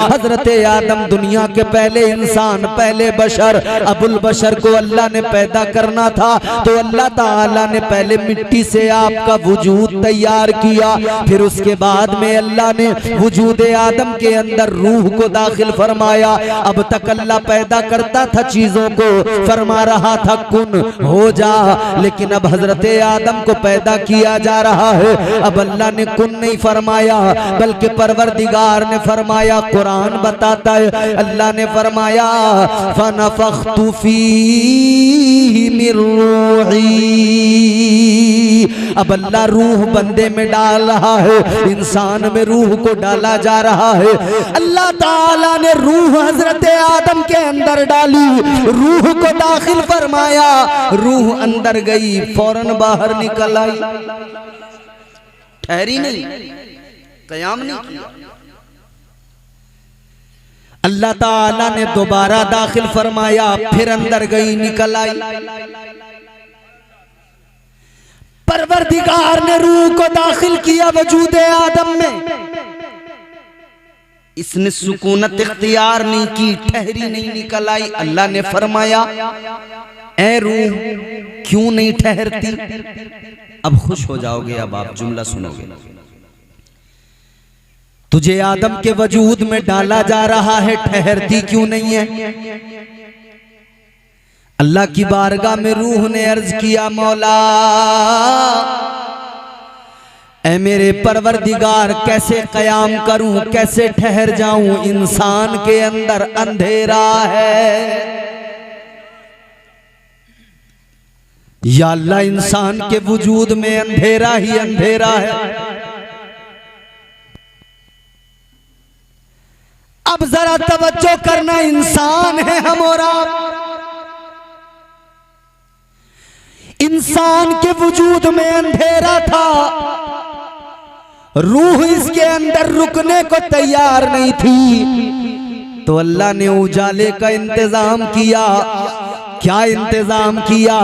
हजरत आदम दुनिया के पहले इंसान, पहले बशर, अबुल बशर को अल्लाह ने पैदा करना था तो अल्लाह ताला ने पहले मिट्टी से आपका वजूद तैयार किया, फिर उसके बाद में अल्लाह ने वजूद आदम के अंदर रूह को दाखिल फरमाया। अब तक अल्लाह पैदा करता था चीजों को, फरमा रहा था कुन हो जा, लेकिन अब हजरत आदम को पैदा किया जा रहा है। अब अल्लाह ने कुन नहीं फरमाया बल्कि परवरदिगार ने फरमाया। कुरान बताता है अल्लाह ने फरमाया फनफख्तु फीही मिर रूही। अब अल्लाह रूह बंदे में डाल रहा है, इंसान में रूह को डाला जा रहा है। अल्लाह ताला ने रूह हजरत आदम के अंदर डाली, रूह को दाखिल फरमाया, रूह अंदर गई, फौरन बाहर निकल आई, ठहरी नहीं, कयाम नहीं किया। अल्लाह ताला ने दोबारा दाखिल फरमाया, फिर अंदर गई, निकल आई। परवरदिगार ने रूह को दाखिल किया वजूद आदम में, इसने सुकूनत इख्तियार नहीं की, ठहरी नहीं, निकल आई। अल्लाह ने फरमाया ए रूह क्यों नहीं ठहरती? अब खुश हो जाओगे, अब आप जुमला सुनोगे। तुझे आदम के वजूद में डाला जा रहा है, ठहरती क्यों नहीं है? अल्लाह की बारगाह में रूह ने अर्ज किया मौला ऐ मेरे परवरदिगार कैसे कयाम करूं, कैसे ठहर जाऊं, इंसान के अंदर अंधेरा है। या अल्लाह इंसान के वजूद में अंधेरा ही अंधेरा है। अब जरा तवज्जो करना, इंसान है हम और आप, इंसान के वजूद में अंधेरा था, रूह इसके अंदर रुकने को तैयार नहीं थी, तो अल्लाह ने उजाले का इंतजाम किया। क्या इंतजाम किया?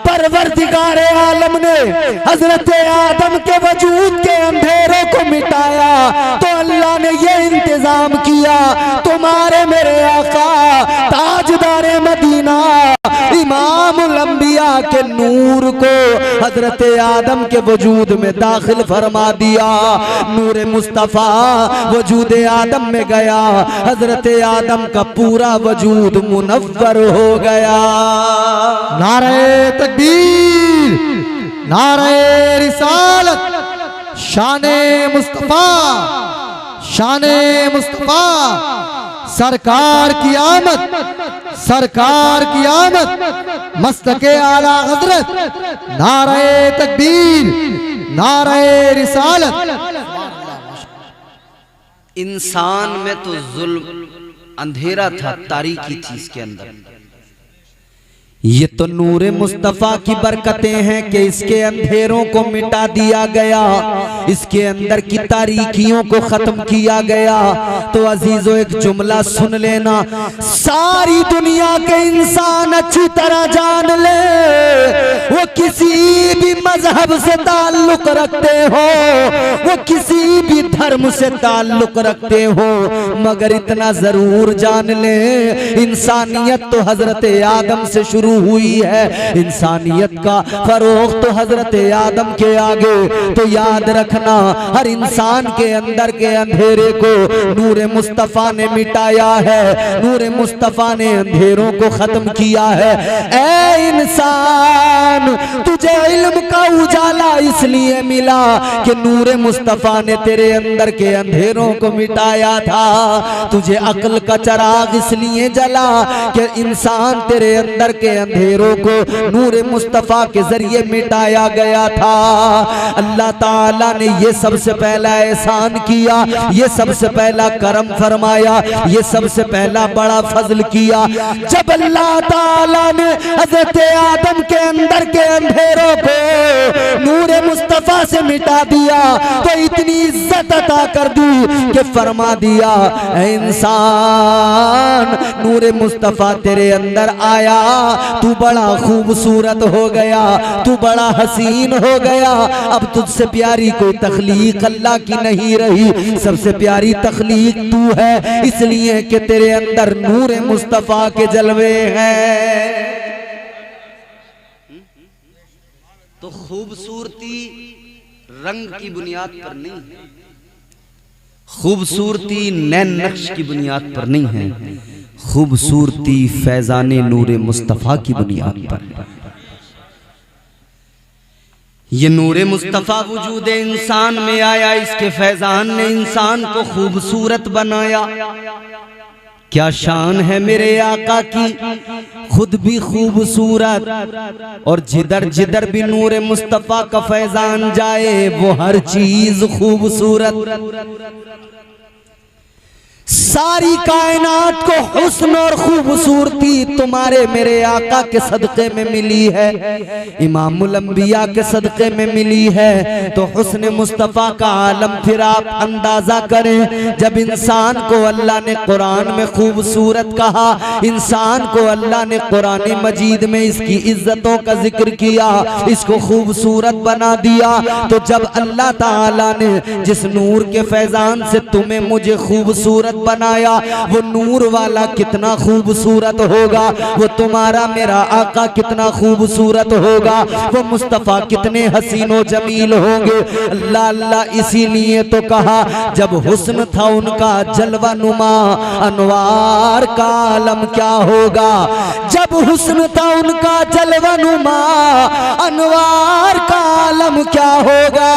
परवरदिगार आलम ने हजरत आदम के वजूद के अंधेरों को मिटाया, तो अल्लाह ने ये इंतजाम किया तुम्हारे मेरे आका ताजदारे मदीना इमामुल अंबिया के नूर को हजरत आदम के वजूद में दाखिल फरमा दिया। नूर मुस्तफा वजूद आदम में गया, हजरत आदम का पूरा वजूद मुनव्वर हो गया। नारे तकबीर, नारे रिसालत, शाने मुस्तफा, शाने मुस्तफा, सरकार की आमद, सरकार की आमद, मस्तके आला हजरत, नारे तकबीर, नारे रिसालत। इंसान में तो जुल्म अंधेरा था, तारीकी थी इसके अंदर। ये तो नूरे मुस्तफा की बरकतें हैं कि इसके अंधेरों को मिटा दिया गया, इसके अंदर की तारीकियों को खत्म किया गया। तो अजीजों एक जुमला सुन लेना, सारी दुनिया के इंसान अच्छी तरह जान ले, वो किसी भी मजहब से ताल्लुक रखते हो, वो किसी भी धर्म से ताल्लुक रखते हो, मगर इतना जरूर जान ले इंसानियत तो हजरत आदम से शुरू हुई है, इंसानियत का फरोग तो हजरत आदम के आगे। तो याद रखना हर इंसान के अंदर के अंधेरे को नूरे मुस्तफा ने मिटाया है, नूरे मुस्तफा ने अंधेरों को खत्म किया है। ऐ इंसान तुझे इल्म का उजाला इसलिए मिला कि नूरे मुस्तफा ने तेरे अंदर के अंधेरों को मिटाया था। तुझे अक्ल का चराग इसलिए जला कि इंसान तेरे अंदर के अंधेरों को नूरे मुस्तफा के जरिए मिटाया गया था। अल्लाह ताला ने ये सबसे पहला एहसान किया, ये सबसे पहला करम फरमाया, ये सबसे पहला बड़ा फजल किया। जब अल्लाह ताला ने हजरत आदम के अंदर के अंधेरों को नूरे मुस्तफा से मिटा दिया तो इतनी इज्जत अता कर दी कि फरमा दिया इंसान नूरे मुस्तफा तेरे अंदर आया, तू बड़ा खूबसूरत हो गया, तू बड़ा हसीन हो गया, अब तुझसे प्यारी कोई कोई तख्लीक अल्लाह की नहीं रही, सबसे प्यारी तख्लीक तू है, इसलिए कि तेरे अंदर नूर मुस्तफा के जलवे हैं। तो खूबसूरती रंग की बुनियाद पर नहीं है, खूबसूरती नैन नक्श की बुनियाद पर नहीं है, खूबसूरती फैजाने नूरे मुस्तफा की बुनियाद पर है। ये नूरे मुस्तफा वजूद इंसान में आया, इसके फैजान ने इंसान को खूबसूरत बनाया। क्या शान है मेरे आका की, खुद भी खूबसूरत, और जिधर जिधर भी नूरे मुस्तफा का फैजान जाए वो हर चीज खूबसूरत। सारी कायनात को हुस्न और खूबसूरती तुम्हारे मेरे आका के सदक़े में मिली है, इमामुल अंबिया के सदक़े में मिली है। तो हुस्न मुस्तफ़ा का आलम फिर आप अंदाजा करें, जब इंसान को अल्लाह ने कुरान में खूबसूरत कहा, इंसान को अल्लाह ने कुरान मजीद में इसकी इज्जतों का जिक्र किया, इसको खूबसूरत बना दिया, तो जब अल्लाह ताला ने जिस नूर के फैजान से तुम्हें मुझे खूबसूरत बनाया, वो नूर वाला कितना खूबसूरत होगा, वो तुम्हारा मेरा आका कितना खूबसूरत होगा, वो मुस्तफा कितने हसीनो जमील होंगे। अल्लाह अल्लाह इसीलिए तो कहा, जब हुस्न था उनका जलवा नुमा, अनवार का आलम क्या होगा। जब हुस्न था उनका जलवा नुमा, अनवार का आलम क्या होगा।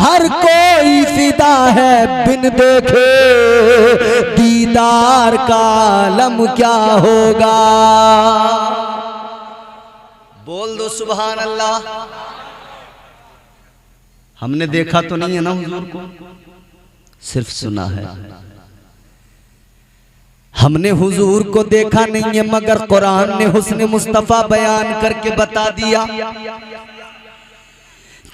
हर कोई फिदा है बिन देखे, दीदार का आलम क्या होगा। बोल दो सुभान अल्लाह। हमने देखा तो नहीं है ना हुजूर को, सिर्फ सुना है। हमने हुजूर को देखा नहीं है, मगर कुरान ने हुस्न मुस्तफा बयान करके बता दिया।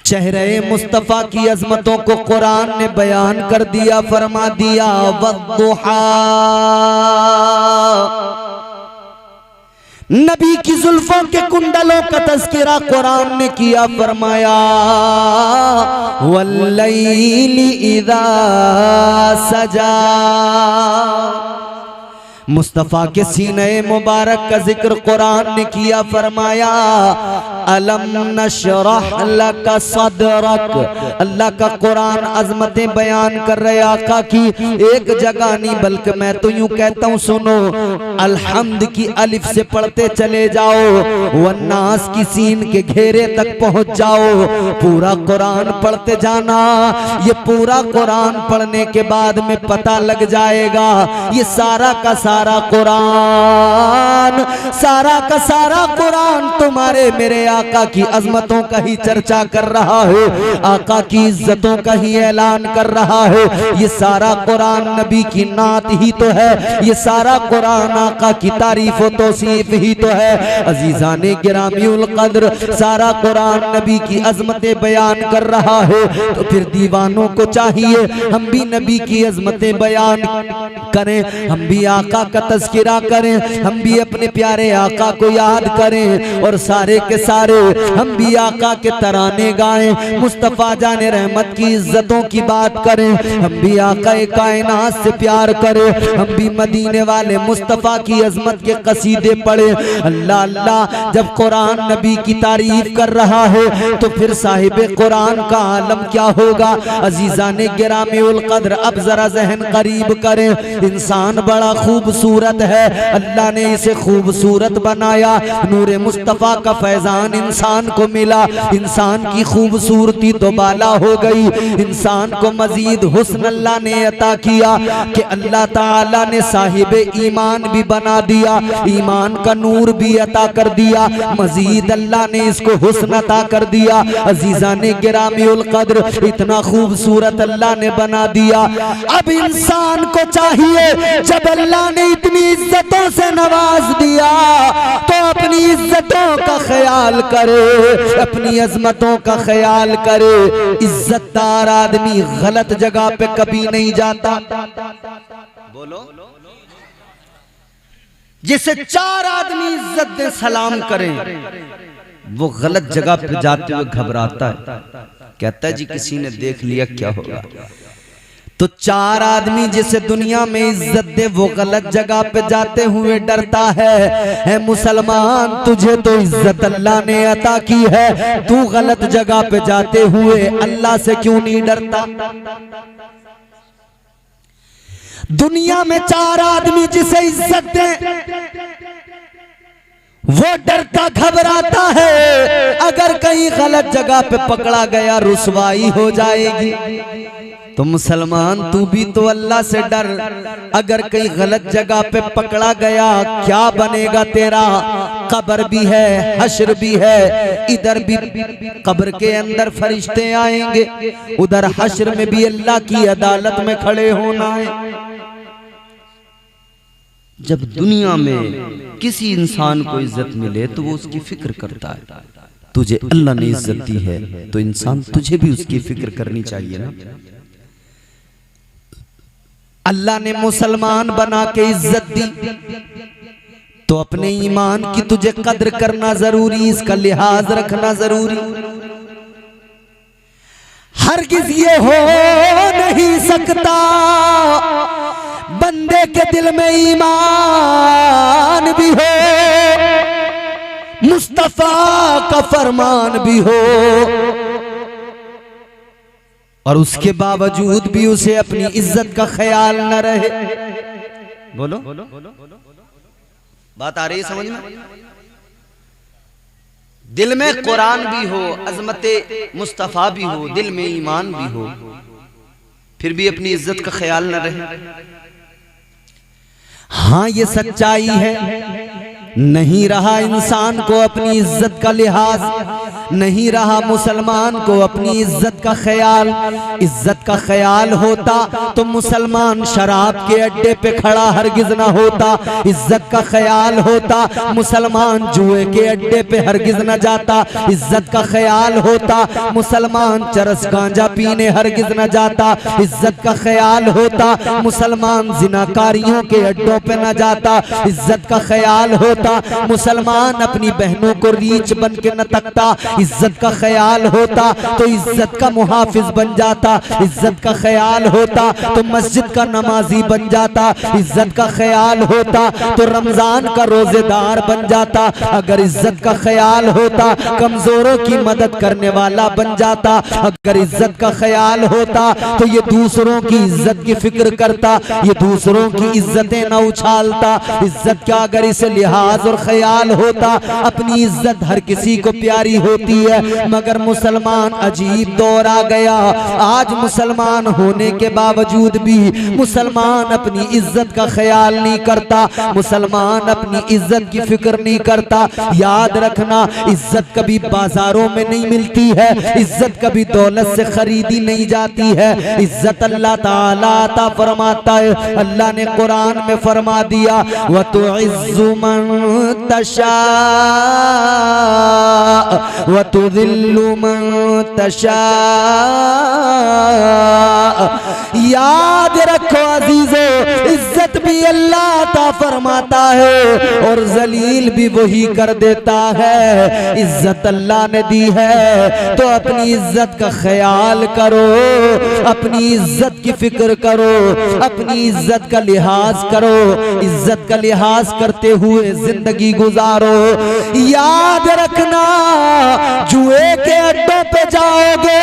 चेहरे मुस्तफा की अजमतों को कुरान ने बयान कर दिया, फरमा दिया वद्दुहा। नबी की जुल्फों के कुंडलों का तज़किरा कुरान ने किया, फरमाया वल्लैली इज़ा सजा। मुस्तफ़ा के सीने मुबारक का जिक्र कुरान ने किया, फरमाया अलम नशरह लका सदरक। अल्लाह का कुरान अजमतें बयान कर रहे आका की, एक जगह नहीं बल्कि मैं तो यूं कहता हूँ, सुनो अल्हम्द की अलिफ से पढ़ते चले जाओ, वन्नास की सीन के घेरे तक पहुंच जाओ, पूरा कुरान पढ़ते जाना। ये पूरा कुरान पढ़ने के बाद में पता लग जाएगा, ये सारा का सारा कुरान, सारा का सारा कुरान तुम्हारे मेरे आका की अजमतों का ही चर्चा कर रहा है, आका की इज्जतों का ही ऐलान कर रहा है। ये सारा कुरान नबी की नात ही तो है, ये सारा कुरान आका की तारीफ व तौसीफ ही तो है। अजीजाने गिरामीउल कद्र, सारा कुरान नबी की अजमतें बयान कर रहा है, तो फिर दीवानों को चाहिए हम भी नबी की अजमतें बयान करें, हम भी आका का तज़किरा करें, हम भी अपने प्यारे आका को याद करें, और सारे के सारे हम भी आका के तराने गाएं, मुस्तफ़ा जाने रहमत की इज्जतों की बात करें, हम भी आका कायनात से प्यार करें, हम भी मदीने वाले मुस्तफ़ा की अजमत के कसीदे पढ़े। अल्लाह अल्लाह, जब कुरान नबी की तारीफ कर रहा है तो फिर साहिबे कुरान का आलम क्या होगा। अजीजाने गिरामीउल कद्र, अब जरा जहन करीब करें, इंसान बड़ा खूबसूरत है, अल्लाह ने इसे खूबसूरत बनाया, नूरे मुस्तफ़ा का फैजान इंसान को मिला, इंसान की खूबसूरती तो बाला हो गई, इंसान को मजीद हुस्न अल्लाह ने अता किया कि अल्लाह ताला ने साहिबे ईमान भी बना दिया, ईमान का नूर भी अता कर दिया, मजीद अल्लाह ने इसको हुस्न अता कर दिया। अजीजाने गिरामीउल कद्र, इतना खूबसूरत अल्लाह ने बना दिया। अब इंसान को चाहिए, जब अल्लाह ने इतनी इज्जतों से नवाज दिया तो अपनी इज्जतों का ख्याल करे, अपनी अजमतों का ख्याल करे। इज्जतदार आदमी गलत जगह पे कभी नहीं जाता। बोलो, जिसे चार आदमी इज्जत दे सलाम करें, वो गलत जगह पे जाते हुए घबराता है। कहता है जी किसी ने देख लिया क्या होगा। तो चार आदमी जिसे दुनिया में इज्जत दे वो गलत जगह पे जाते हुए डरता है मुसलमान तुझे तो इज्जत अल्लाह ने अता की है, तू गलत जगह पे जाते हुए अल्लाह से क्यों नहीं डरता। दुनिया में चार आदमी जिसे इज्जत दे वो डरता घबराता है, अगर कहीं गलत जगह पे पकड़ा गया रुसवाई हो जाएगी। तो मुसलमान तू भी तो अल्लाह से डर, अगर कहीं गलत जगह पे पकड़ा गया क्या बनेगा तेरा। कब्र भी है, हश्र भी है, इधर भी कब्र के अंदर फरिश्ते आएंगे, उधर हश्र में भी अल्लाह की अदालत में खड़े होना है। जब दुनिया में किसी इंसान को इज्जत मिले तो वो उसकी फिक्र करता है। तुझे अल्लाह ने इज्जत दी है तो इंसान तुझे भी उसकी फिक्र करनी चाहिए ना। अल्लाह ने मुसलमान बना के इज्जत दी तो अपने ईमान की तुझे कद्र करना जरूरी, इसका लिहाज रखना जरूरी। हरगिज़ ये हो नहीं सकता बंदे के दिल में ईमान भी हो, मुस्तफा का फरमान भी हो, और उसके बावजूद भी उसे अपनी इज्जत का ख्याल न रहे। बोलो बात आ रही है समझ में। दिल में कुरान भी हो, अजमते मुस्तफा भी हो, दिल में ईमान भी हो, फिर भी अपनी इज्जत का ख्याल न रहे। हाँ ये सच्चाई है, नहीं रहा इंसान को अपनी इज्जत का लिहाज, नहीं रहा मुसलमान को अपनी इज्जत का ख्याल। इज्जत का ख्याल होता तो मुसलमान शराब के अड्डे पे खड़ा हरगिज ना होता। इज्जत का ख्याल होता मुसलमान जुए के अड्डे पे हरगिज ना जाता। इज्जत का ख्याल होता मुसलमान चरस गांजा पीने हरगिज ना जाता। इज्जत का ख्याल होता मुसलमान जिनाकारियों के अड्डों पे ना जाता। इज्जत का ख्याल होता मुसलमान अपनी बहनों को रीछ बन के न तकता। इज्जत का ख्याल होता तो इज्जत का मुहाफिज बन जाता। इज्जत का ख्याल होता तो मस्जिद का नमाजी बन जाता। इज्जत का ख्याल होता तो रमजान का रोजेदार बन जाता। अगर इज्जत का ख्याल होता कमजोरों की मदद करने वाला बन जाता। अगर इज्जत का ख्याल होता तो ये दूसरों की इज्जत की फिक्र करता, ये दूसरों की इज्जतें न उछालता। इज्जत का अगर इसे लिहाज और ख्याल होता, अपनी इज्जत हर किसी को प्यारी होती है, मगर मुसलमान अजीब दौर आ गया। आज मुसलमान होने के बावजूद भी मुसलमान अपनी इज्जत का ख्याल नहीं करता, मुसलमान अपनी इज्जत की फिक्र नहीं करता। याद रखना इज्जत कभी बाजारों में नहीं मिलती है, इज्जत कभी दौलत से खरीदी नहीं जाती है। इज्जत अल्लाह ताला अता फरमाता है। अल्लाह ने कुरान में फरमा दिया व तुइज़्ज़ु मन तशा व तुज़िल्लु मन तशा। याद रखो अजीजो, इज्जत भी अल्लाह अता फरमाता है और जलील भी वही कर देता है। इज्जत अल्लाह ने दी है तो अपनी इज्जत का ख्याल करो, अपनी इज्जत की फिक्र करो, अपनी इज्जत का लिहाज करो। इज्जत का लिहाज करते हुए जिंदगी गुजारो। याद रखना जुए के अड्डों पे जाओगे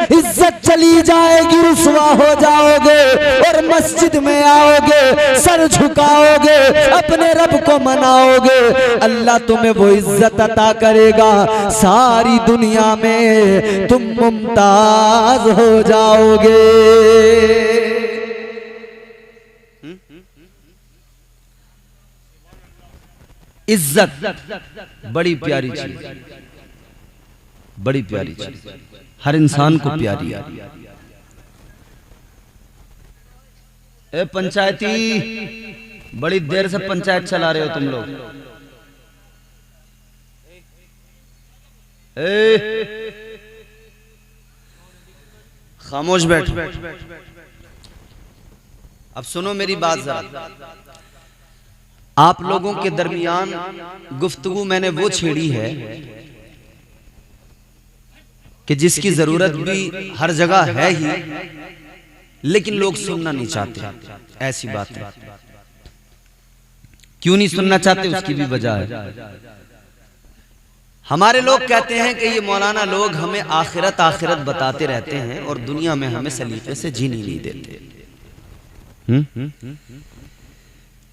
इज्जत चली जाएगी, रुसवा हो जाओगे, और मस्जिद में आओगे सर झुकाओगे, अपने रब को मनाओगे, अल्लाह तुम्हें वो इज्जत अता करेगा। सारी दुनिया में तुम मुमताज हो जाओगे। इज्जत बड़ी प्यारी चीज, बड़ी प्यारी चीज, हर इंसान को प्यारी है। ए पंचायती, बड़ी देर से पंचायत चला रहे हो तुम लोग। खामोश बैठ। अब सुनो मेरी बात जरा। आप लोगों के दरमियान गुफ्तगू मैंने वो छेड़ी है कि जिसकी जरूरत भी हर जगह है ही, लेकिन लोग सुनना नहीं चाहते। ऐसी बात है। क्यों नहीं सुनना चाहते, उसकी भी वजह है। हमारे लोग कहते हैं कि ये मौलाना लोग हमें आखिरत आखिरत बताते रहते हैं और दुनिया में हमें सलीके से जीने नहीं देते।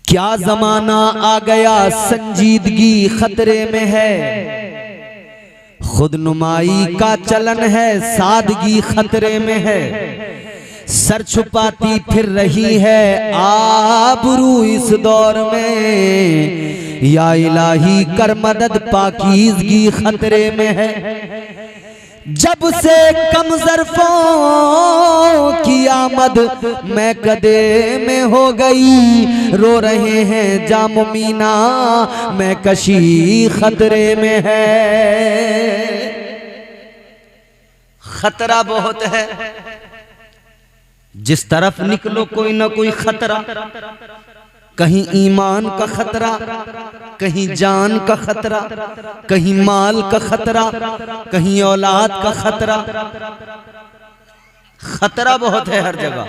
क्या जमाना आ गया संजीदगी खतरे में है, खुद नुमाई का चलन है सादगी खतरे में है, सर छुपाती फिर रही है आबरू इस दौर में, या इलाही कर मदद पाकीज़गी खतरे में है। जब से कम ज़र्फ़ों की आमद मैं कदे में हो गई, रो रहे हैं जामुमीना मैं कशी खतरे में है। खतरा बहुत है, जिस तरफ निकलो कोई ना कोई खतरा, कहीं ईमान का खतरा, कहीं जान का खतरा, कहीं माल का खतरा, कहीं औलाद का खतरा। खतरा बहुत है हर जगह।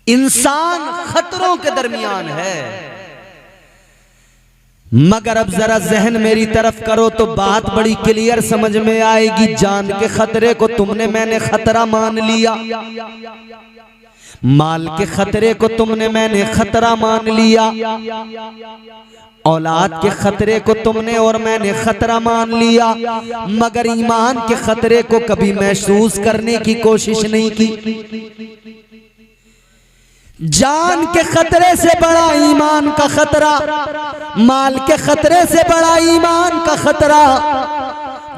इंसान खतरों के दरमियान है। मगर अब जरा जहन मेरी तरफ करो तो बात बड़ी क्लियर समझ में आएगी। जान के खतरे को तुमने मैंने खतरा मान लिया, माल के खतरे को तुमने मैंने खतरा मान लिया, औलाद के खतरे को तुमने और मैंने खतरा मान लिया, मगर ईमान के खतरे को कभी महसूस करने की कोशिश नहीं की। जान के खतरे से बड़ा ईमान का खतरा, माल के खतरे से बड़ा ईमान का खतरा,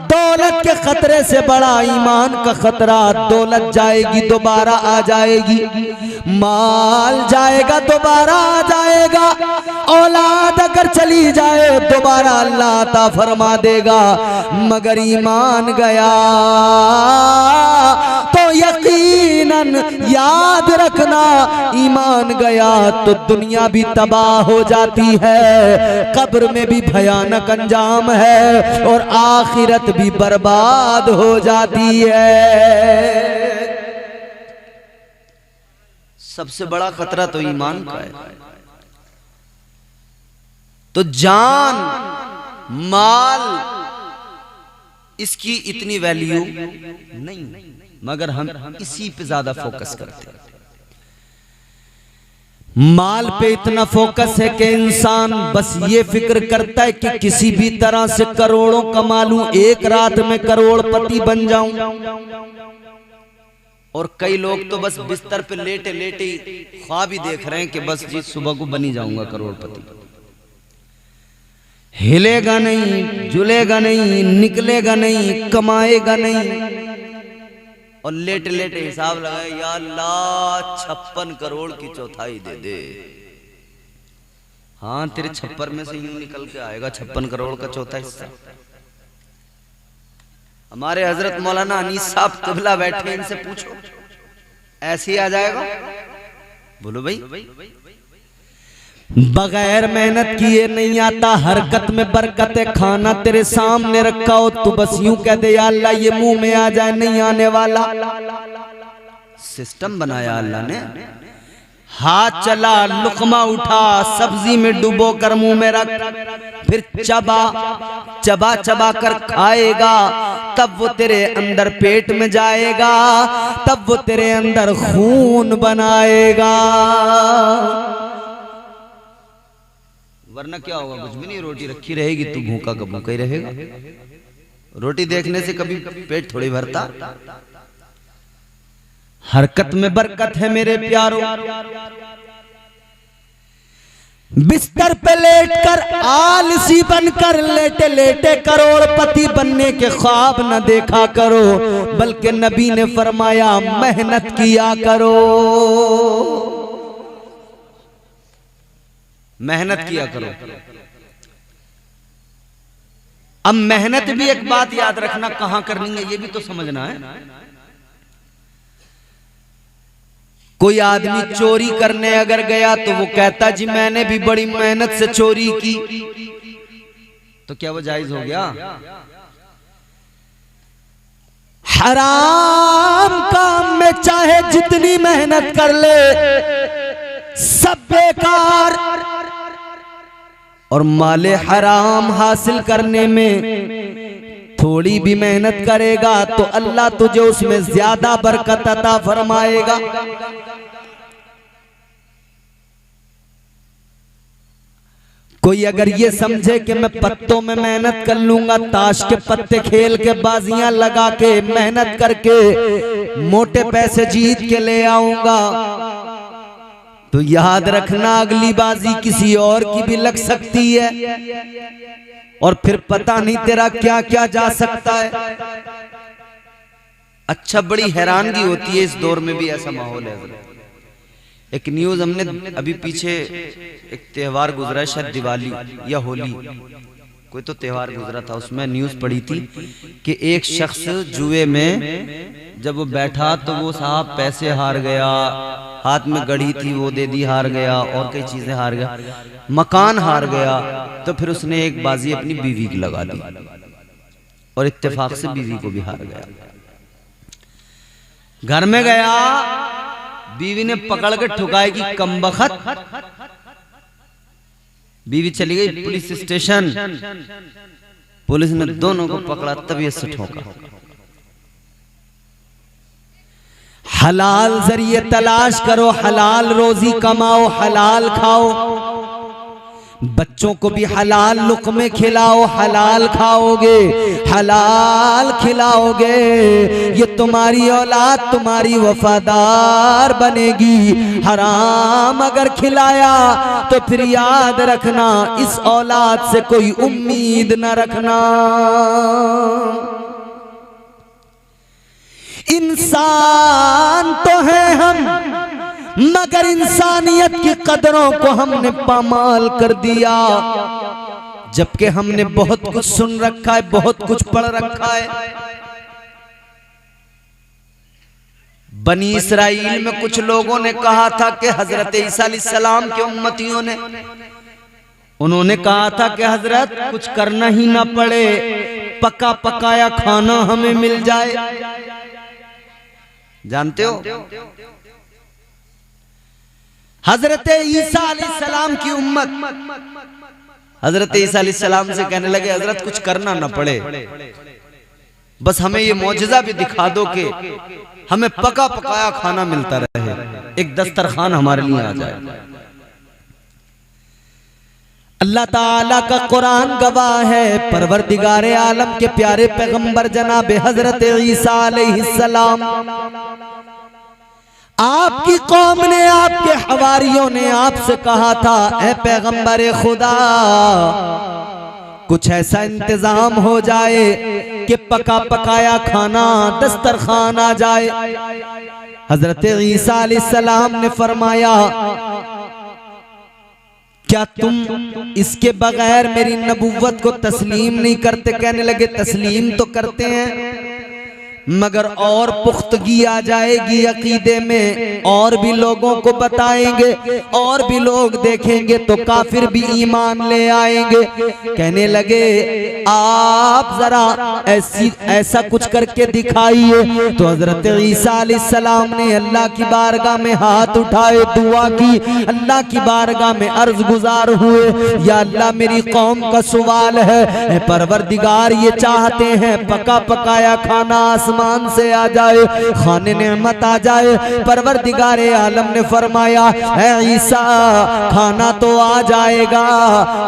दौलत के खतरे से बड़ा ईमान का खतरा। दौलत जाएगी दोबारा आ जाएगी, माल जाएगा दोबारा आ जाएगा, औलाद अगर चली जाए दोबारा अल्लाह अता फरमा देगा, मगर ईमान गया तो यकीनन याद रखना, ईमान गया तो दुनिया भी तबाह हो जाती है, कब्र में भी भयानक अंजाम है और आखिरत भी बर्बाद हो जाती है। सबसे बड़ा खतरा तो ईमान का है। तो जान माल इसकी इतनी वैल्यू नहीं, मगर हम इसी पे ज्यादा फोकस करते हैं। माल पे इतना फोकस है कि इंसान बस ये फिक्र करता है कि किसी भी तरह से करोड़ों कमा लूं, एक रात में करोड़पति बन जाऊं। और कई लोग तो बस बिस्तर पे लेटे लेटे ख्वाब ही देख रहे हैं कि बस जी सुबह को बनी जाऊंगा करोड़पति। हिलेगा नहीं, जुलेगा नहीं, निकलेगा नहीं, कमाएगा नहीं, और लेटे लेटे हिसाब लगाए, या अल्लाह 56 करोड़ की चौथाई दे दे। हाँ, तेरे छप्पर में से यूं निकल के आएगा 56 करोड़ का चौथा हिस्सा। हमारे हजरत मौलाना अनीस साहब क़िबला बैठे, इनसे पूछो ऐसे ही आ जाएगा? बोलो भाई। बगैर मेहनत किए नहीं आता, हरकत में बरकत है। खाना तेरे सामने रखा हो तो बस यूं कह दे या अल्लाह ये मुंह में आ जाए, नहीं आने वाला। सिस्टम बनाया अल्लाह ने। हाथ चला, लुकमा उठा, सब्जी में डुबो कर मुंह में रख, फिर चबा चबा चबा कर खाएगा, तब वो तेरे अंदर पेट में जाएगा, तब वो तेरे अंदर खून बनाएगा। वरना क्या होगा? कुछ भी नहीं। रोटी रखी रहेगी, तू भूखा का भूखा ही रहेगा। रोटी देखने से कभी पेट थोड़ी भरता। हरकत में बरकत है मेरे प्यारों। बिस्तर पे लेटकर आलसी बनकर लेटे लेटे करोड़पति बनने के ख्वाब न देखा करो, बल्कि नबी ने फरमाया मेहनत किया करो, मेहनत किया करो। अब मेहनत भी एक बात याद रखना, कहां करनी है ये भी तो समझना है। कोई आदमी चोरी करने अगर गया तो वो कहता जी मैंने भी बड़ी मेहनत से चोरी की, तो क्या वो जायज हो गया? हराम काम में चाहे जितनी मेहनत कर ले सब बेकार, और माले हराम हासिल करने में थोड़ी भी मेहनत करेगा तो अल्लाह तुझे उसमें ज्यादा बरकत अता फरमाएगा। कोई अगर ये समझे कि मैं पत्तों में मेहनत कर लूंगा, ताश के पत्ते खेल के बाजियां लगा के मेहनत करके मोटे पैसे जीत के ले आऊंगा, तो याद रखना अगली बाजी किसी और की भी लग सकती है और फिर पता नहीं तेरा क्या क्या जा सकता है। अच्छा, बड़ी हैरानगी होती है, इस दौर में भी ऐसा माहौल है। एक न्यूज हमने अभी पीछे एक त्योहार गुजरा है, शायद दिवाली या होली, कोई तो त्योहार गुजरा था, उसमें न्यूज पड़ी थी कि एक शख्स जुए में जब वो बैठा तो वो साहब पैसे हार गया, हाथ में घड़ी थी वो दे दी, हार गया, और कई चीजें हार गया, मकान हार गया, तो फिर उसने एक बाजी अपनी बीवी की लगा दी और इत्तेफाक से बीवी को भी हार गया। घर में गया, बीवी ने पकड़ के ठुकाई कि कमबख्त, बीवी चली गई पुलिस स्टेशन, पुलिस ने दोनों को पकड़ा, तबीयत से ठोका। हलाल जरिए तलाश करो, हलाल रोजी कमाओ, हलाल खाओ, बच्चों को भी हलाल लुक़्मे खिलाओ, हलाल खाओगे, हलाल खिलाओगे, ये तुम्हारी औलाद तुम्हारी वफादार बनेगी। हराम अगर खिलाया तो फिर याद रखना इस औलाद से कोई उम्मीद न रखना। इंसान तो है हम, मगर इंसानियत की कदरों को हमने पामाल कर दिया, जबकि हमने बहुत कुछ सुन रखा है, बहुत कुछ पढ़ रखा है। बनी इसराइल में कुछ लोगों ने कहा था कि हजरत ईसा अलैहिस्सलाम के उम्मतियों ने, उन्होंने कहा था कि हजरत कुछ करना ही ना पड़े, पका पकाया खाना हमें मिल जाए। जानते हो, हजरत ईसा अलैहिस्सलाम की उम्मत हजरत ईसा अलैहिस्सलाम से कहने लगे हजरत कुछ करना ना पड़े, बस हमें ये मौजज़ा भी दिखा दो कि हमें पका पकाया खाना मिलता रहे, एक दस्तरखान हमारे लिए आ जाए। अल्लाह ताला का कुरान गवाह है, परवरदिगारे आलम के प्यारे पैगंबर जनाब हजरत ईसा अलैहिस्सलाम, आपकी कौम ने, आपके हवारियों ने आपसे कहा था, ऐ पैगंबर खुदा कुछ ऐसा इंतजाम हो जाए कि पका पकाया खाना दस्तरखान आ जाए। हजरत ईसा अलैहिस्सलाम ने फरमाया क्या तुम इसके बगैर मेरी नबुव्वत को तस्लीम नहीं करते? कहने लगे तस्लीम तो करते हैं, मगर और पुख्तगी आ जाएगी अकीदे में, और भी लोगों को बताएंगे, और भी लोग देखेंगे तो काफिर भी ईमान ले आएंगे। कहने लगे आप जरा ऐसा कुछ करके दिखाइए। तो हजरत ईसा अलैहिस्सलाम ने अल्लाह की बारगाह में हाथ उठाए, दुआ की, अल्लाह की बारगाह में अर्ज गुजार हुए, या अल्लाह मेरी कौम का सवाल है, परवरदिगार ये चाहते हैं पका पकाया खाना आसमान से आ जाए, खाने नेमत आ जाए। परवरदिगारे आलम ने फरमाया ऐ ईसा खाना तो आ जाएगा,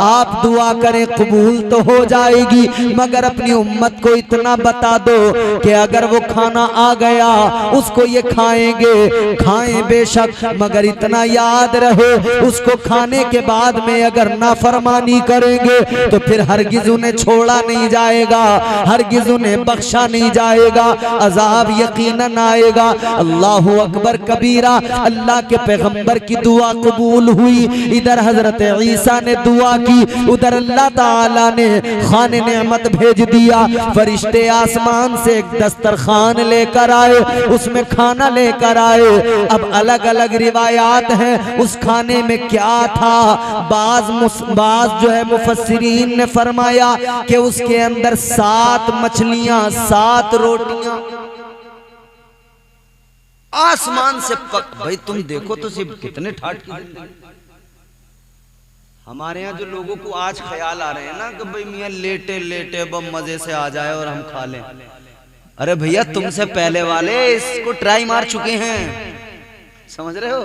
आप दुआ करें कबूल तो हो जाएगी, मगर अपनी उम्मत को इतना बता दो कि अगर वो खाना आ गया उसको ये खाएंगे, खाएं बेशक, मगर इतना याद रहे उसको खाने के बाद में अगर नाफरमानी करेंगे तो फिर हरगिज उन्हें छोड़ा नहीं जाएगा, हरगिज उन्हें बख्शा नहीं जाएगा, अजाब यकीनन आएगा। अल्लाहु अकबर कबीरा। अल्लाह के पैगंबर की दुआ कबूल हुई। इधर हजरत ईसा ने दुआ की, उधर अल्लाह ताला ने खाने नेमत भेज दिया। फरिश्ते आसमान से एक दस्तरखान लेकर आए, उसमें खाना लेकर आए। अब अलग अलग रिवायात हैं उस खाने में क्या था। बाज जो है मुफस्सिरीन ने फरमाया कि उसके अंदर 7 मछलियां, 7 रोटियां, आसमान से भाई तुम देखो तो सिर्फ कितने ठाट की जिंदगी। हमारे यहाँ जो लोगों को आज ख्याल आ रहे हैं ना कि भाई मियाँ लेटे लेटे बम मजे से आ जाए और हम खा लें, अरे भैया तुमसे पहले वाले इसको ट्राई मार चुके हैं, समझ रहे हो?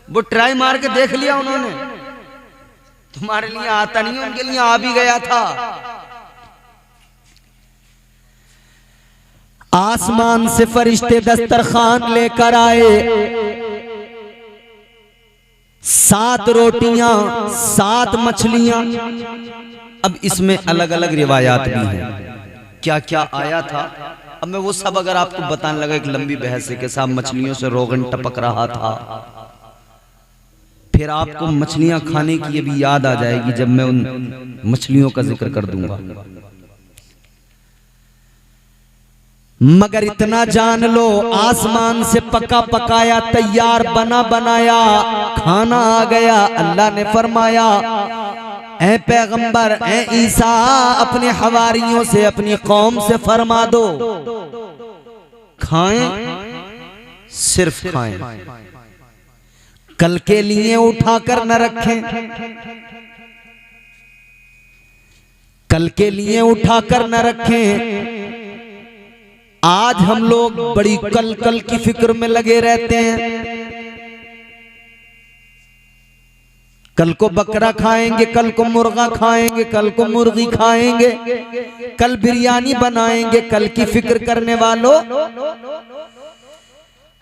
वो ट्राई मार के देख लिया उन्होंने, तुम्हारे लिए आता नहीं, उनके लिए आ भी गया था। आसमान से फरिश्ते दस्तरखान लेकर आए, 7 रोटियां 7 मछलियां। अब इसमें अलग अलग रिवायात भी हैं, क्या क्या आया था। अब मैं वो सब अगर आपको बताने लगा एक लंबी बहस है कि साहब मछलियों से रोगन टपक रहा था, फिर आपको मछलियां खाने की ये भी याद आ जाएगी जब मैं उन मछलियों का जिक्र कर दूंगा। मगर इतना जान लो, आसमान से पका पकाया तैयार बना बनाया खाना आ गया। अल्लाह ने फरमाया, ऐ पैगंबर, ऐ ईसा, अपने हवारियों से, अपनी कौम से फरमा दो, खाएं, सिर्फ खाएं, कल के लिए उठाकर न रखें, कल के लिए उठाकर न रखें। आज हम लोग बड़ी कल कल की फिक्र में लगे रहते हैं। कल को बकरा खाएंगे, कल को मुर्गा खाएंगे, कल को मुर्गी खाएंगे, कल बिरयानी बनाएंगे। कल की फिक्र करने वालों,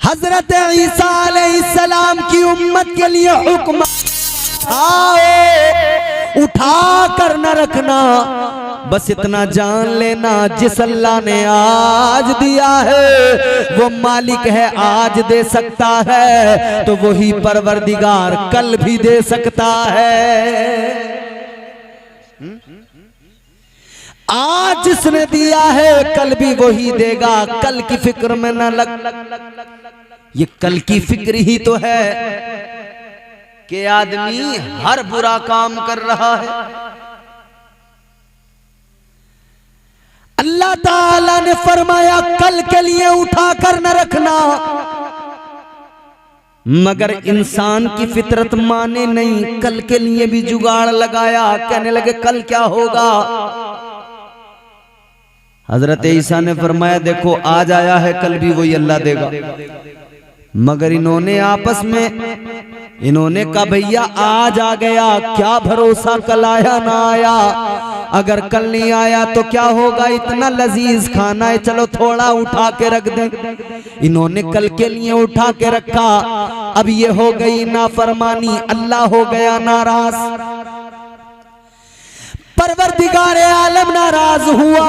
हजरत ईसा अलैहिस्सलाम की उम्मत के लिए हुक्म आओ, उठा कर न रखना। बस इतना जान लेना, जिस अल्लाह ने आज दिया है वो मालिक है, आज दे सकता है तो वही परवरदिगार कल भी दे सकता है। आज जिसने दिया है कल भी वही देगा, कल की फिक्र में न लग। ये कल की फिक्र ही तो है कि आदमी हर बुरा काम कर रहा है। अल्लाह ताला ने फरमाया, कल के लिए उठा कर न रखना। मगर इंसान की फितरत माने नहीं, कल के लिए भी जुगाड़ लगाया। कहने लगे कल क्या होगा। हजरत ईसा ने फरमाया, देखो आज आया है, कल भी वही अल्लाह देगा। मगर इन्होंने आपस में इन्होंने कहा, भैया आज आ गया, क्या भरोसा कल आया ना आया। अगर कल नहीं आया तो क्या होगा, इतना लजीज खाना है, चलो थोड़ा उठा के रख दें। इन्होंने कल के लिए उठा के रखा। अब ये हो गई नाफरमानी, अल्लाह हो गया नाराज, परवरदिगार आलम नाराज हुआ।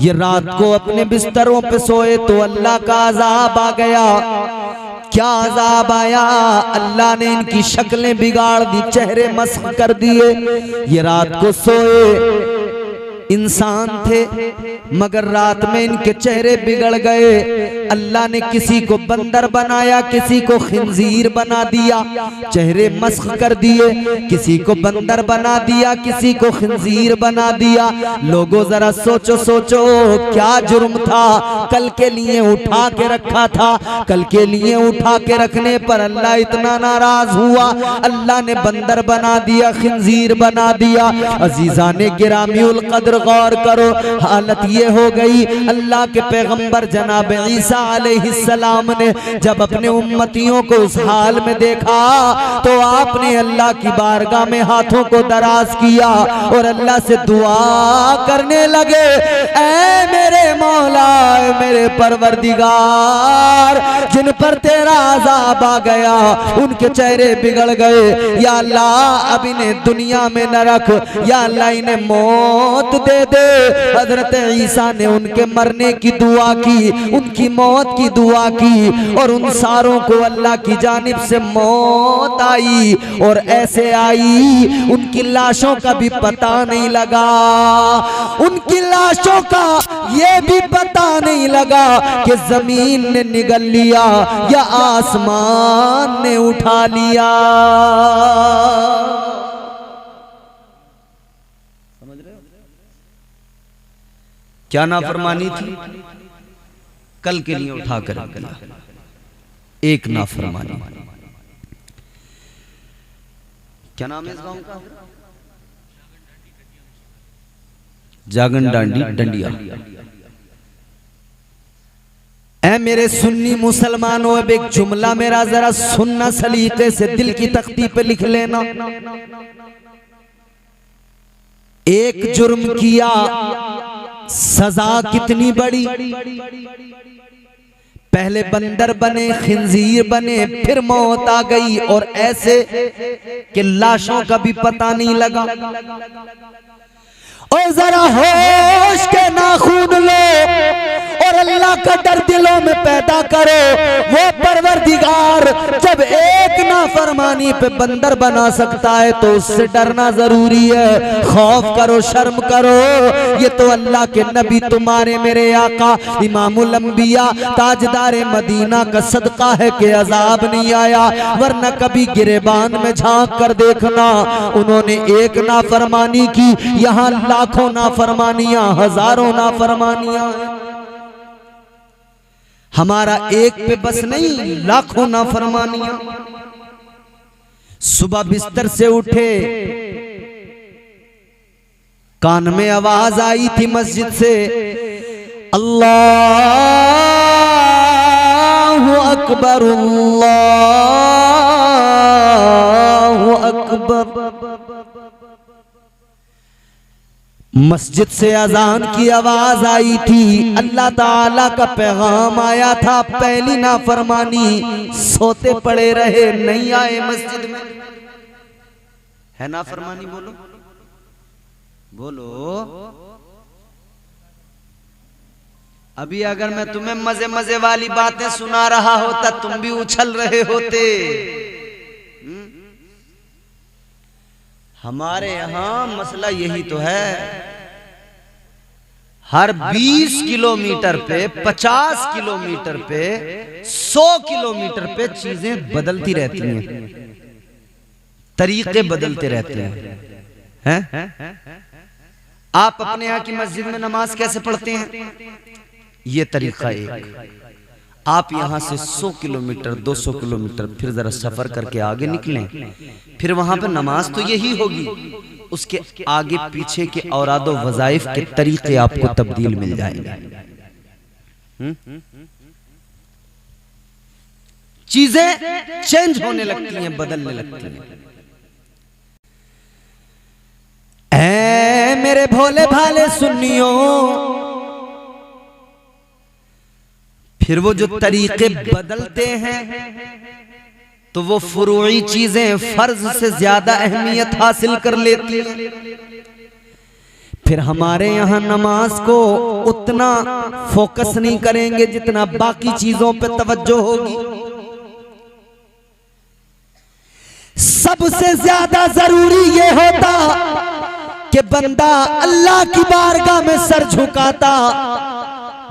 ये रात को अपने बिस्तरों पे सोए तो अल्लाह का अजाब आ गया। क्या अजाब आया, अल्लाह ने इनकी शक्लें बिगाड़ दी, चेहरे मस्ख कर दिए। ये रात को सोए, इंसान थे मगर रात में इनके चेहरे बिगड़ गए। अल्लाह ने किसी को बंदर बनाया, किसी को खिंजीर बना दिया, चेहरे मस्ख कर दिए। किसी को बंदर बना दिया, किसी को खिंजीर बना दिया। लोगों जरा सोचो सोचो, क्या जुर्म था, कल के लिए उठा के रखा था। कल के लिए उठा के रखने पर अल्लाह इतना नाराज हुआ, अल्लाह ने बंदर बना दिया, खिंजीर बना दिया। अजीजा ने गिरामीउल कद्र, गौर करो, हालत ये हो गई। अल्लाह के पैगंबर जनाब ईसा अलैहिस्सलाम ने जब अपने उम्मतियों को उस हाल में देखा तो आपने अल्लाह की बारगाह में हाथों को दराज किया और अल्लाह से दुआ करने लगे, ऐ मेरे मौला, ऐ मेरे परवरदिगार, जिन पर तेरा अजाब आ गया, उनके चेहरे बिगड़ गए, या अल्लाह अब इन्हें दुनिया में न रख, या अल्लाह इन्हें मौत दे दे। हजरत ईसा ने उनके मरने की दुआ की, उनकी मौत की दुआ की और उन सारों को अल्लाह की जानिब से मौत आई और ऐसे आई उनकी लाशों का भी पता नहीं लगा। उनकी लाशों का ये भी पता नहीं लगा कि जमीन ने निगल लिया या आसमान ने उठा लिया। क्या नाफरमानी थी। कल के लिए उठा कर रख दिया। एक नाफरमानी। क्या नाम है इस गांव का? जागन डांडी डंडिया। ऐ मेरे सुन्नी मुसलमानों, अब एक जुमला मेरा जरा सुनना सलीके से, दिल की तख्ती पे लिख लेना। एक जुर्म किया, सजा कितनी बड़ी। पहले बंदर बने, खिंजीर बने, फिर मौत आ गई, और ऐसे कि लाशों का भी पता नहीं लगा। और जरा होश के नाखून लो और अल्लाह का डर दिलों में पैदा करो। वो परवरदिगार जब एक नाफरमानी पे बंदर बना सकता है तो उससे डरना जरूरी है। खौफ करो, शर्म करो। ये तो अल्लाह के नबी तुम्हारे मेरे आका इमामुल अंबिया ताजदार मदीना का सदका है कि अजाब नहीं आया, वरना कभी गिरेबान में झांक कर देखना, उन्होंने एक नाफरमानी की, यहाँ लाखों नाफरमानियां, हजारों नाफरमानियां। हमारा एक पे बस नहीं, लाखों नाफरमानियां। सुबह बिस्तर से उठे, कान में आवाज आई थी मस्जिद से, अल्लाहु अकबर अल्लाहु अकबर। मस्जिद से अजान की आवाज आई थी, अल्लाह ताला का पैगाम आया था। पहली नाफरमानी, सोते पड़े रहे, नहीं आए मस्जिद में। है नाफरमानी? बोलो बोलो। अभी अगर मैं तुम्हें मजे मजे वाली बातें सुना रहा होता, तुम भी उछल रहे होते। हमारे यहां मसला यही तो है, हर 20 किलोमीटर पे, 50 किलोमीटर पे, 100 किलोमीटर पे चीजें बदलती रहती हैं, तरीके बदलते रहते हैं। आप अपने यहाँ की मस्जिद में नमाज कैसे पढ़ते हैं? ये तरीका एक। आप यहाँ से 100 किलोमीटर 200 किलोमीटर फिर जरा सफर करके आगे निकलें, फिर वहां पर नमाज तो यही होगी, उसके आगे पीछे के औरादो वज़ाइफ के तरीके आपको तब्दील मिल जाएंगे। चीजें चेंज होने लगती हैं, बदलने लगती हैं। ऐ मेरे भोले भाले सुन्नियों, फिर वो जो तरीके बदलते हैं तो वो फुरूई चीजें फर्ज से ज्यादा अहमियत हासिल कर लेती हैं। फिर हमारे यहाँ नमाज को उतना फोकस नहीं करेंगे जितना बाकी चीजों पे तवज्जो होगी। सबसे ज्यादा जरूरी ये होता कि बंदा अल्लाह की बारगाह में सर झुकाता,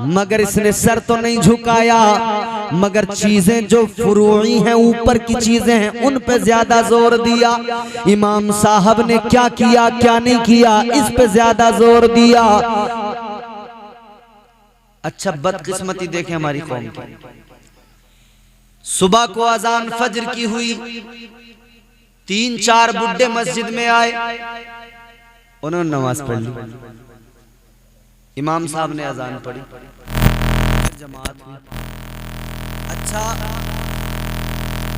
मगर इसने सर तो नहीं झुकाया, मगर चीजें जो फुरूई हैं, ऊपर की चीजें हैं, उन पे ज्यादा जोर दिया। इमाम साहब ने क्या किया क्या नहीं किया, इस पे ज्यादा जोर दिया। अच्छा बदकिस्मती देखें हमारी कौम की। सुबह को अजान फजर की हुई, 3-4 बुड्ढे मस्जिद में आए, उन्होंने नमाज पढ़ ली। इमाम साहब ने अजान पढ़ी, जमात हुई। अच्छा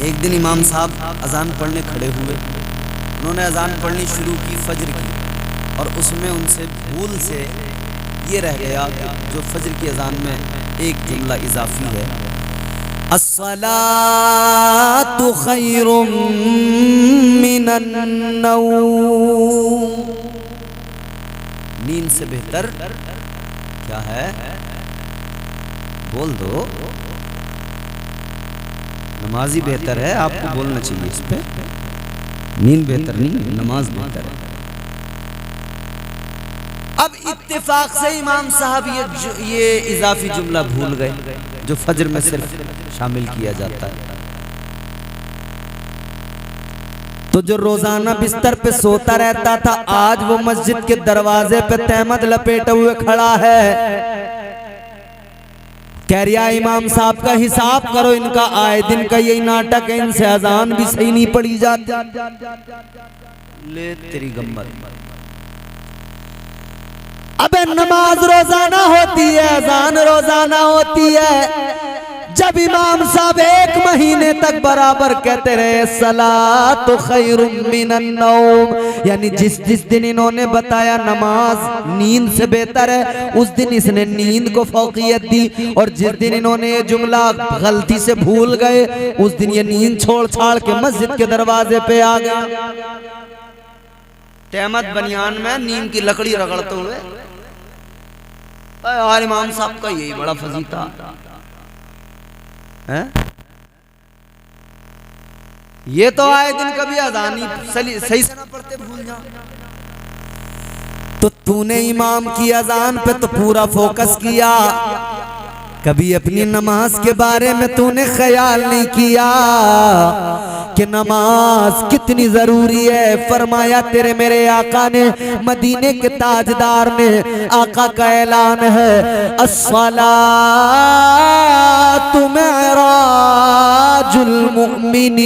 एक दिन इमाम साहब अजान पढ़ने खड़े हुए, उन्होंने अजान पढ़नी शुरू की फजर की, और उसमें उनसे भूल से ये रह गया जो फजर की अजान में एक जुमला इजाफी है, अस्सलातु खैरुम मिनन नौम। नींद से बेहतर क्या है? बोल दो। नमाज ही बेहतर है, आपको बोलना चाहिए इस पे। नींद बेहतर नहीं, नमाज बेहतर है। अब इत्तेफाक से इमाम साहब ये इजाफी जुमला भूल गए जो फजर में सिर्फ शामिल किया जाता है। तो जो रोजाना बिस्तर पे सोता रहता था, आज वो मस्जिद के दरवाजे पे तहमद लपेटे हुए खड़ा है कह रिया इमाम साहब का हिसाब करो, इनका आए दिन का यही नाटक है, इनसे अजान भी सही नहीं पड़ी जाती। ले तेरी गम्मत। अबे नमाज रोजाना होती है, अजान रोजाना होती है। जब इमाम साहब 1 महीने तक बराबर कहते रहे सलातु खैरुम मिनन नौम, यानी जिस जिस दिन इन्होंने बताया नमाज नींद से बेहतर है, उस दिन इसने नींद को फौकियत दी। और जिस दिन इन्होंने ये जुमला गलती से भूल गए, उस दिन ये नींद छोड़ छाड़ के मस्जिद के दरवाजे पे आ गए। तहमत बनियान में नींद की लकड़ी रगड़ते हुए। यार इमाम साहब का यही बड़ा फजीता है। ये तो आए दिन कभी अजानी सही से ना पढ़ते, भूल जाओ। तो तूने इमाम की अजान पे तो पूरा फोकस किया, कभी अपनी नमाज के बारे में तूने ख्याल नहीं किया कि नमाज कितनी जरूरी है। फरमाया तेरे मेरे आका ने, मदीने के ताजदार ने, आका का ऐलान है अस्सलातु मिअराजुल मुमिनीन।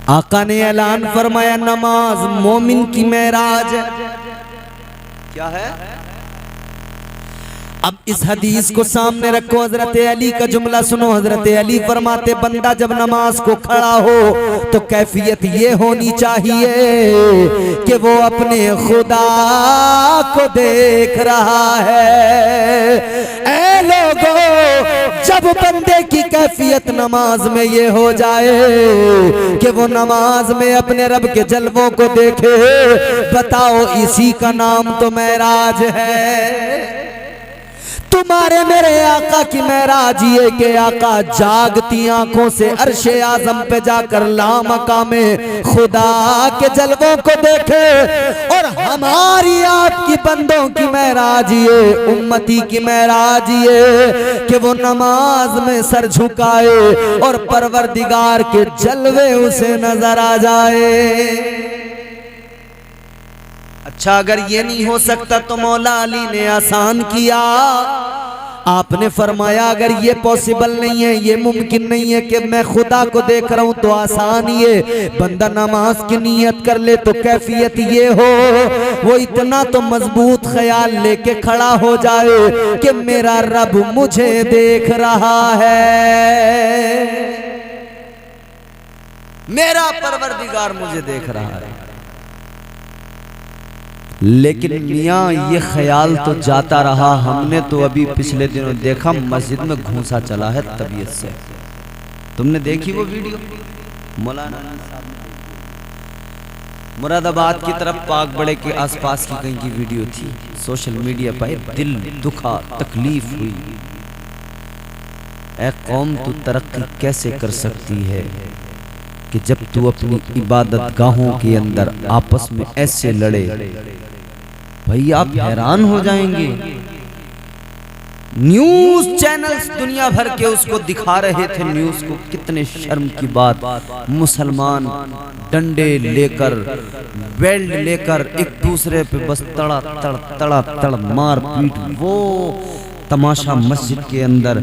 आका ने ऐलान फरमाया नमाज मोमिन की मेराज है। क्या है? अब इस हदीस को सामने रखो, हजरत अली का जुमला सुनो। हजरत अली फरमाते बंदा जब नमाज को खड़ा हो तो कैफियत ये होनी चाहिए कि वो अपने खुदा को देख रहा है। ऐ लोगों, जब बंदे की कैफियत नमाज में ये हो जाए कि वो नमाज में अपने रब के जलवों को देखे, बताओ इसी का नाम तो मेराज है। तुम्हारे मेरे आका की मेराज ये के आका जागती आंखों से अर्शे आजम पे जाकर लामकामे खुदा के जलवों को देखे। और हमारी आपकी बंदों की मेराज ये, उम्मती की मेराज ये कि वो नमाज में सर झुकाए और परवरदिगार के जलवे उसे नजर आ जाए। अच्छा, अगर ये नहीं हो सकता तो मौला अली ने आसान किया। आपने फरमाया अगर ये पॉसिबल नहीं है, ये मुमकिन नहीं है कि मैं खुदा को देख रहा हूं, तो आसान ये बंदा नमाज की नियत कर ले तो कैफियत ये हो, वो इतना तो मजबूत ख्याल लेके खड़ा हो जाए कि मेरा रब मुझे देख रहा है, मेरा परवरदिगार मुझे देख रहा है। लेकिन मियाँ ये ख्याल तो जाता रहा। हमने तो अभी पिछले दिनों देखा मस्जिद में घूसा चला है तबीयत से। तुमने देखी वो वीडियो? मौलाना मुरादाबाद की तरफ पाक बड़े के आसपास की कहीं की वीडियो थी, सोशल मीडिया पर दिल दुखा, तकलीफ हुई। ऐ कौम, तू तरक्की कैसे कर सकती है कि जब तू अपनी इबादत गाहों के अंदर आपस में ऐसे लड़े। भाई आप हैरान हो जाएंगे। न्यूज चैनल्स दुनिया भर के उसको दिखा रहे थे न्यूज को। कितने शर्म की बात, मुसलमान डंडे लेकर, बेल्ट लेकर एक दूसरे पे बस तड़ा तड़ मार पीट। वो तमाशा मस्जिद के अंदर।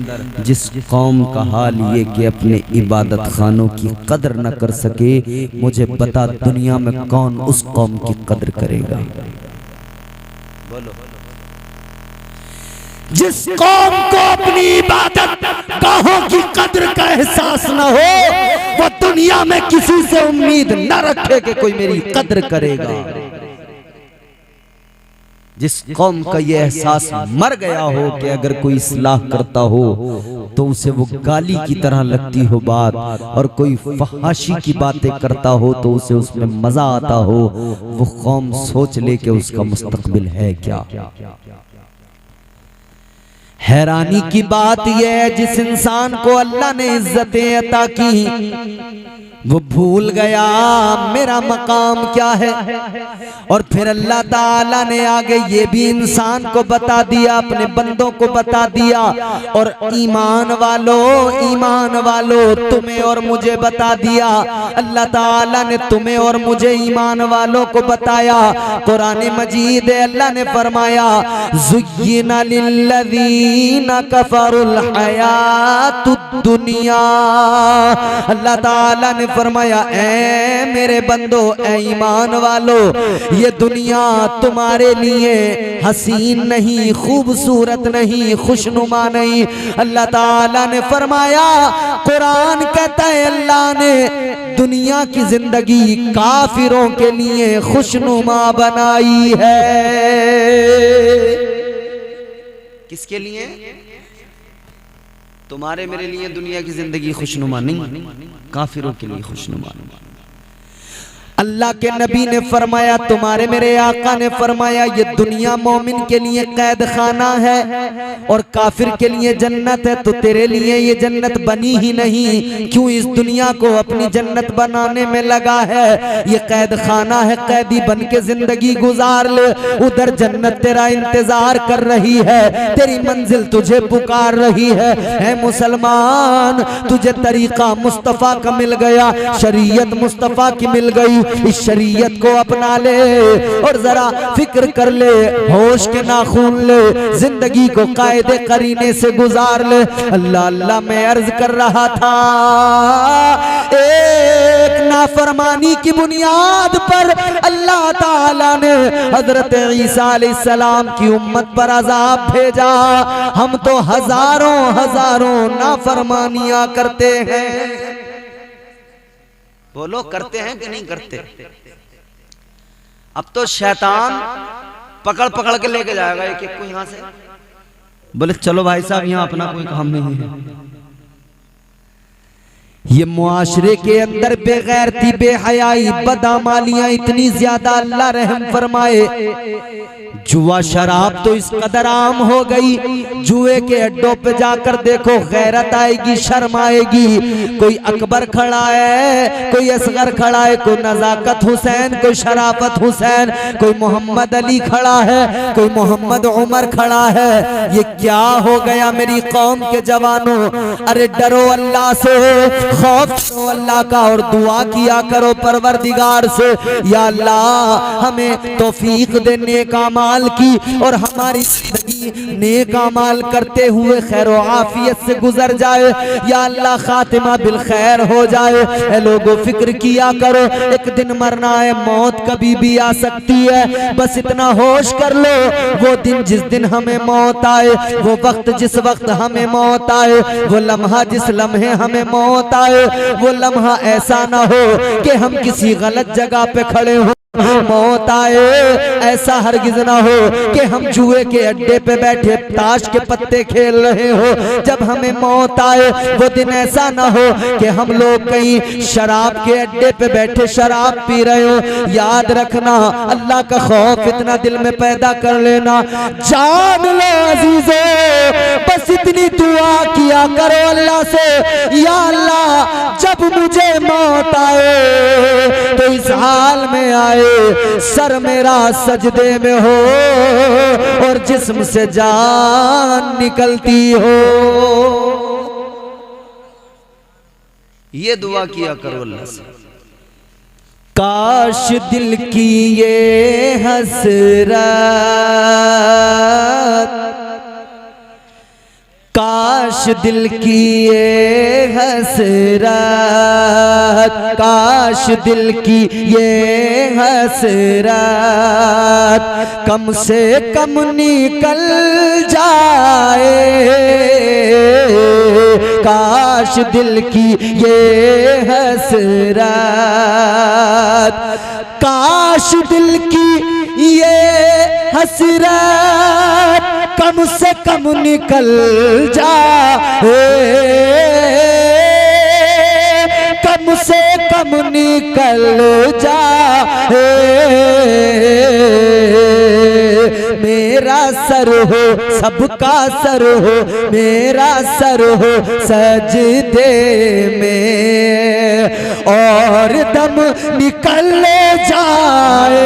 जिस कौम का हाल ये कि अपने इबादत खानों की कदर न कर सके, मुझे बता दुनिया में कौन उस कौम की कदर करेगा? बोलो। जिस कौम को अपनी इबादत गाहों की कदर का एहसास न हो, वो दुनिया में किसी से उम्मीद न रखे कि कोई मेरी कदर करेगा। जिस कौम का ये एहसास मर गया हो कि अगर कोई इस्लाह करता हो तो उसे वो गाली की तरह लगती हो बात, और कोई फहाशी की बातें करता हो तो उसे उसमें मजा आता हो, वो कौम सोच ले कि उसका मुस्तकबिल है क्या। हैरानी की बात यह है जिस इंसान को अल्लाह ने इज्जतें अता की, वो भूल गया मेरा मकाम क्या है। और फिर अल्लाह ताला ने आगे ये भी इंसान को बता दिया, अपने बंदों को बता दिया। और ईमान वालों तुम्हें और मुझे बता दिया। अल्लाह ताला ने तुम्हें और मुझे ईमान वालों को बताया। कुरान मजीद अल्लाह ने फरमाया ज़ुय्यिना लिल्लज़ीना कफ़रुल हयातुद दुनिया। अल्लाह ताला ने फरमाया ऐ मेरे बंदो, ऐ ईमान वालो, ये दुनिया तुम्हारे लिए हसीन नहीं, खूबसूरत नहीं, खुशनुमा नहीं। अल्लाह ताला ने फरमाया, कुरान कहता है अल्लाह ने दुनिया की जिंदगी काफिरों के लिए खुशनुमा बनाई है। किसके लिए? तुम्हारे मेरे लिए दुनिया की जिंदगी खुशनुमा नहीं, काफिरों के लिए खुशनुमा। अल्लाह के नबी ने फरमाया, तुम्हारे मेरे आका ने फरमाया, ये दुनिया मोमिन के लिए कैद खाना है और काफिर के लिए जन्नत है। तो तेरे लिए ये जन्नत बनी ही नहीं, क्यों इस दुनिया को अपनी जन्नत बनाने में लगा है? ये कैद खाना है, कैदी बन के जिंदगी गुजार ले। उधर जन्नत तेरा इंतजार कर रही है, तेरी मंजिल तुझे पुकार रही है। ऐ मुसलमान, तुझे तरीका मुस्तफा का मिल गया, शरीयत मुस्तफा की मिल गई। इस शरीयत को अपना ले और जरा फिक्र कर ले, होश के नाखून ले, जिंदगी को कायदे करीने से गुजार ले। अल्लाह अल्लाह मैं अर्ज कर रहा था, एक नाफरमानी की बुनियाद पर अल्लाह ताला ने हजरत ईसा अलैहिस्सलाम की उम्मत पर अजाब भेजा। हम तो हजारों नाफरमानियां करते हैं। बोलो, करते हैं कि नहीं करते? अब तो शैतान पकड़ पकड़ के लेके जाएगा एक एक को यहां से। बोले चलो भाई साहब, यहां अपना कोई काम नहीं है। ये मुआशरे के अंदर बेगैरती, बेहयाई, बदअमालियां इतनी ज्यादा, अल्लाह रहम फरमाए। जुआ शराब तो इस कदर आम हो गई, जुए के अड्डों पे जाकर देखो, गैरत आएगी, शर्म आएगी। कोई अकबर खड़ा है, कोई असगर खड़ा है, कोई नजाकत हुसैन, कोई शराफत हुसैन, कोई मोहम्मद अली खड़ा है, कोई मोहम्मद उमर खड़ा है। ये क्या हो गया मेरी कौम के जवानों? अरे डरो अल्लाह से, खौफ करो अल्लाह का और दुआ किया करो परवरदिगार से, या अल्लाह हमें तौफीक दे नेक अमाल की और हमारी जिंदगी नेक अमाल करते हुए खैर व आफियत से गुजर जाए। या अल्लाह खातिमा बिल खैर हो जाए। ए लोगों, फिक्र किया करो, एक दिन मरना है, मौत कभी भी आ सकती है। बस इतना होश कर लो, वो दिन जिस दिन हमें मौत आए, वो वक्त जिस वक्त हमें मौत आए, वो लम्हा जिस लम्हे हमें मौत आए, वो लम्हा ऐसा ना हो कि हम किसी गलत जगह पे खड़े हो, मौत आए ऐसा हरगिज ना हो कि हम जुए के अड्डे पे बैठे ताश के पत्ते खेल रहे हो। जब हमें मौत आए वो दिन ऐसा ना हो कि हम लोग कहीं शराब के अड्डे पे बैठे शराब पी रहे हो। याद रखना, अल्लाह का खौफ इतना दिल में पैदा कर लेना, जान लो अजीजो, बस इतनी दुआ किया करो अल्लाह से, या अल्लाह जब मुझे मौत आए तो इस हाल में आए सर मेरा सजदे में हो और जिस्म से जान निकलती हो। ये दुआ किया करो अल्लाह से। काश दिल की ये हसरत, काश दिल की ये हसरत, काश दिल की ये हसरत कम से कम निकल जाए, काश दिल की ये हसरत, काश दिल की ये हसरत कम से कम निकल जाए, कम से कम निकल जाए। मेरा सर हो सबका सर हो, मेरा सर हो सजदे में और दम निकल जाए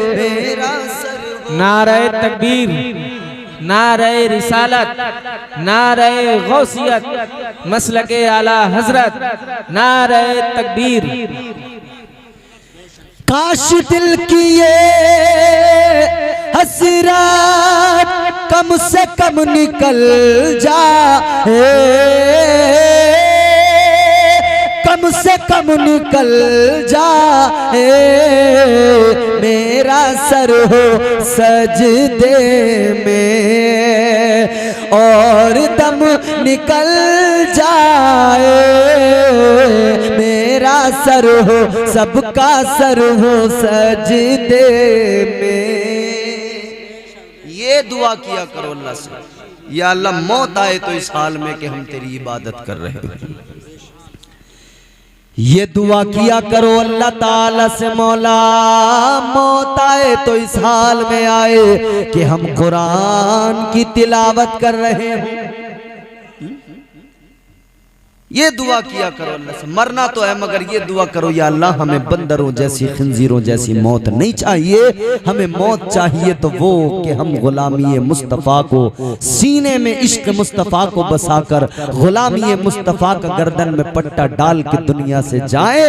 मेरा सर हो। नारे तकबीर, नारे रिसालत, नारे गौसियत, मसलके आला हजरत, नारे तकबीर। काश दिल की ये हसरत कम से कम निकल जाए, कम से कम निकल जाए मेरा सर हो सजदे में और दम निकल जाए मेरा सर हो, सबका सर हो सजदे में। ये दुआ किया करो अल्लाह से, या अल्लाह मौत आए तो इस हाल में कि हम तेरी इबादत कर रहे हैं। ये दुआ किया करो अल्लाह ताला से, मौला मौत आए तो इस हाल में आए कि हम कुरान की तिलावत कर रहे हैं। ये दुआ किया करो अल्लाह से। मरना तो है मगर ये दुआ करो, या अल्लाह हमें बंदरों जैसी खंजीरों जैसी मौत नहीं चाहिए, हमें मौत चाहिए तो वो कि हम गुलामी मुस्तफ़ा को सीने में इश्क मुस्तफ़ा को बसाकर गुलामी मुस्तफ़ा का गर्दन में पट्टा डाल के दुनिया से जाए,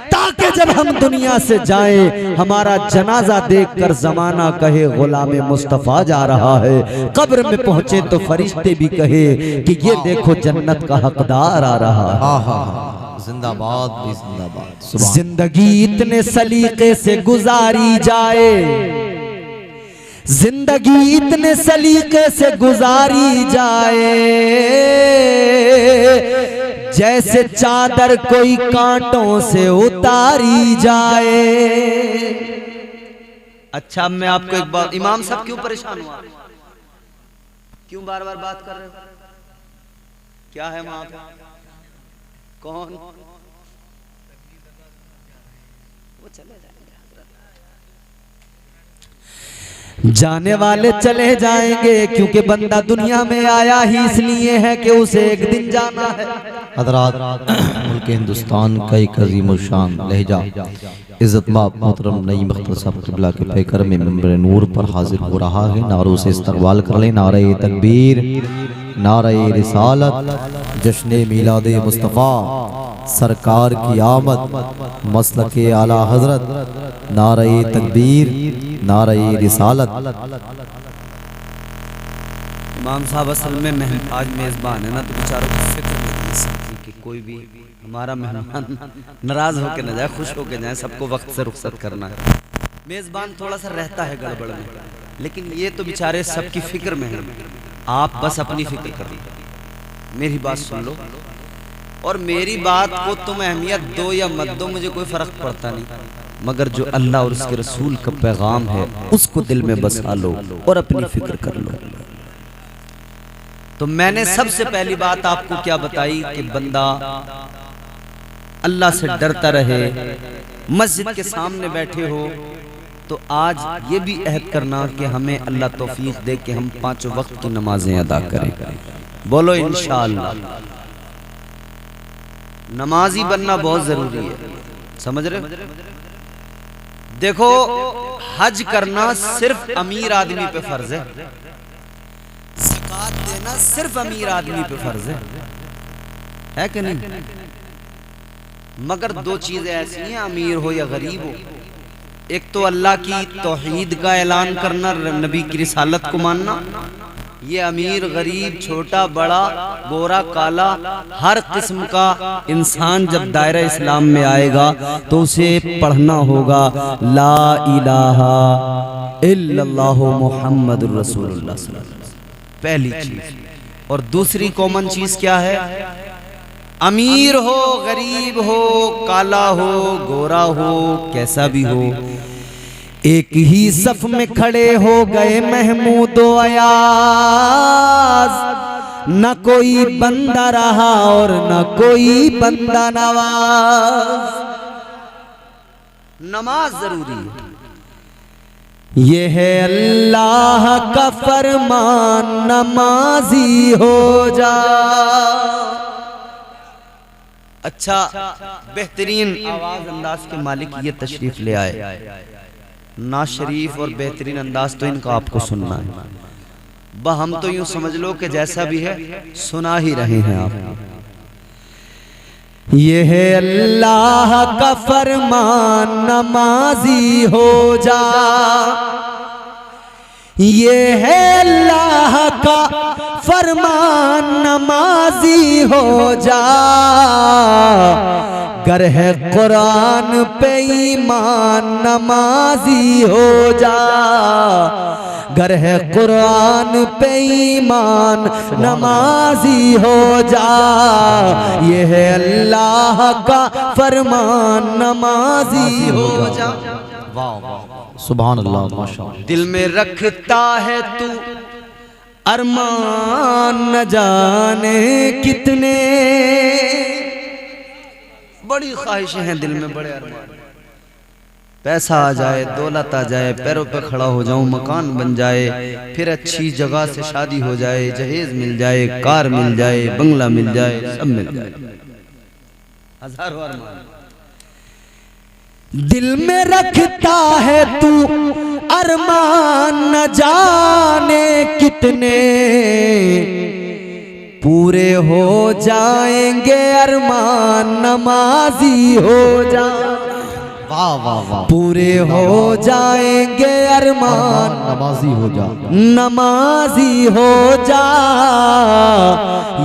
ताकि जब हम दुनिया से जाए हमारा जनाजा देखकर जमाना कहे गुलाम मुस्तफ़ा जा रहा है। कब्र में पहुंचे तो फरिश्ते भी कहे कि ये देखो जन्नत का हकदार आ रहा है। जिंदाबाद भी जिंदाबाद। जिंदगी इतने सलीके से गुजारी जाए, जिंदगी इतने सलीके से गुजारी जाए जैसे चादर कोई कांटों से उतारी जाए। अच्छा मैं आपको एक बात, इमाम साहब क्यों परेशान हुआ, क्यों बार बार बात कर रहे हो, क्या है वहां पे, कौन वो चले जाने वाले चले जाएंगे, क्योंकि बंदा दुनिया में आया ही इसलिए है कि उसे एक दिन जाना है। हज़रात मुल्क हिंदुस्तान का एक अजीम शान लहजा इज़्ज़त माब मोहतरम नईम अख्तर साहब क़िबला के पैकर में मिंबर नूर पर हाजिर हो रहा है। नारों से इस्तक़बाल कर लें, नारे तकबीर, नारे रिसालत, जश्न मीलाद मुस्तफ़ा, सरकार की आमद, मसलके आला हजरत, नारे तकबीर, नारे रिसालत। इमाम साहब असल में आज मेज़बान है ना, तो बेचारों को फिक्र नहीं है इसकी कि कोई भी हमारा मेहमान नाराज होके न जाए, खुश होके जाए, सबको वक्त से रुखसत करना है। मेज़बान थोड़ा सा रहता है गड़बड़ में, लेकिन ये तो बेचारे सबकी फिक्र में है। आप बस अपनी फिक्र कर लो, मेरी बात सुन लो, और मेरी बात को तुम अहमियत दो या मत दो मुझे कोई फर्क पड़ता नहीं, मगर जो अल्लाह और उसके रसूल का पैगाम है उसको दिल में बसा लो और अपनी फिक्र कर लो। तो मैंने सबसे पहली बात आपको क्या बताई कि बंदा अल्लाह से डरता रहे। मस्जिद के सामने बैठे हो तो आज ये भी अहद करना कि हमें अल्लाह तौफीक दे कि हम 5 वक्त की नमाजें अदा करें। बोलो इंशाअल्लाह। नमाजी बनना बहुत जरूरी है, समझ रहे? देखो हज करना सिर्फ अमीर आदमी पे फर्ज है, ज़कात देना सिर्फ अमीर आदमी पे फर्ज है कि नहीं? मगर 2 चीजें ऐसी हैं, अमीर हो या गरीब हो, एक तो अल्लाह की तौहीद का ऐलान करना, नबी की रिसालत को मानना। ये अमीर गरीब छोटा बड़ा गोरा काला हर किस्म का इंसान जब दायरा इस्लाम में आएगा तो उसे पढ़ना होगा ला इलाहा इल्लल्लाहु मुहम्मदुर रसूलुल्लाह सल्लल्लाहु अलैहि वसल्लम, पहली चीज। और दूसरी कॉमन चीज क्या है? अमीर हो गरीब हो काला हो गोरा हो कैसा भी हो, एक ही सफ में खड़े हो गए महमूद अयाज, न कोई बंदा रहा और न कोई बंदा नवाज। नमाज जरूरी है, ये है अल्लाह का फरमान, नमाजी हो जा। अच्छा बेहतरीन आवाज अंदाज के मालिक ये तशरीफ ले आए, ना शरीफ और बेहतरीन अंदाज तो इनका आपको सुनना है। हम तो यूं समझ लो कि जैसा भी है सुना ही रहे हैं आप। ये है अल्लाह का फरमान, नमाजी हो जा। ये है अल्लाह का फरमान, नमाजी हो जा। गर है कुरान पे ईमान, नमाजी हो जा। गर है कुरान पे ईमान, नमाजी हो जा। ये है अल्लाह का फरमान, नमाजी हो जा। सुभान अल्लाह, माशाअल्लाह। दिल में रखता है तू अरमान न जाने कितने, बड़ी ख्वाहिशें हैं दिल में, बड़े अरमान। पैसा आ जाए, दौलत आ जाए, पैरों पे खड़ा हो जाऊं, मकान बन जाए, फिर अच्छी जगह से शादी हो जाए, जहेज मिल जाए, कार मिल जाए, बंगला मिल जाए, सब मिल जाए, हजारों अरमान। दिल में रखता है तू अरमान न जाने कितने, पूरे हो जाएंगे अरमान, नमाजी हो जा। वाह वाह वाह। पूरे हो जाएंगे अरमान, नमाजी हो जा। नमाजी हो जा।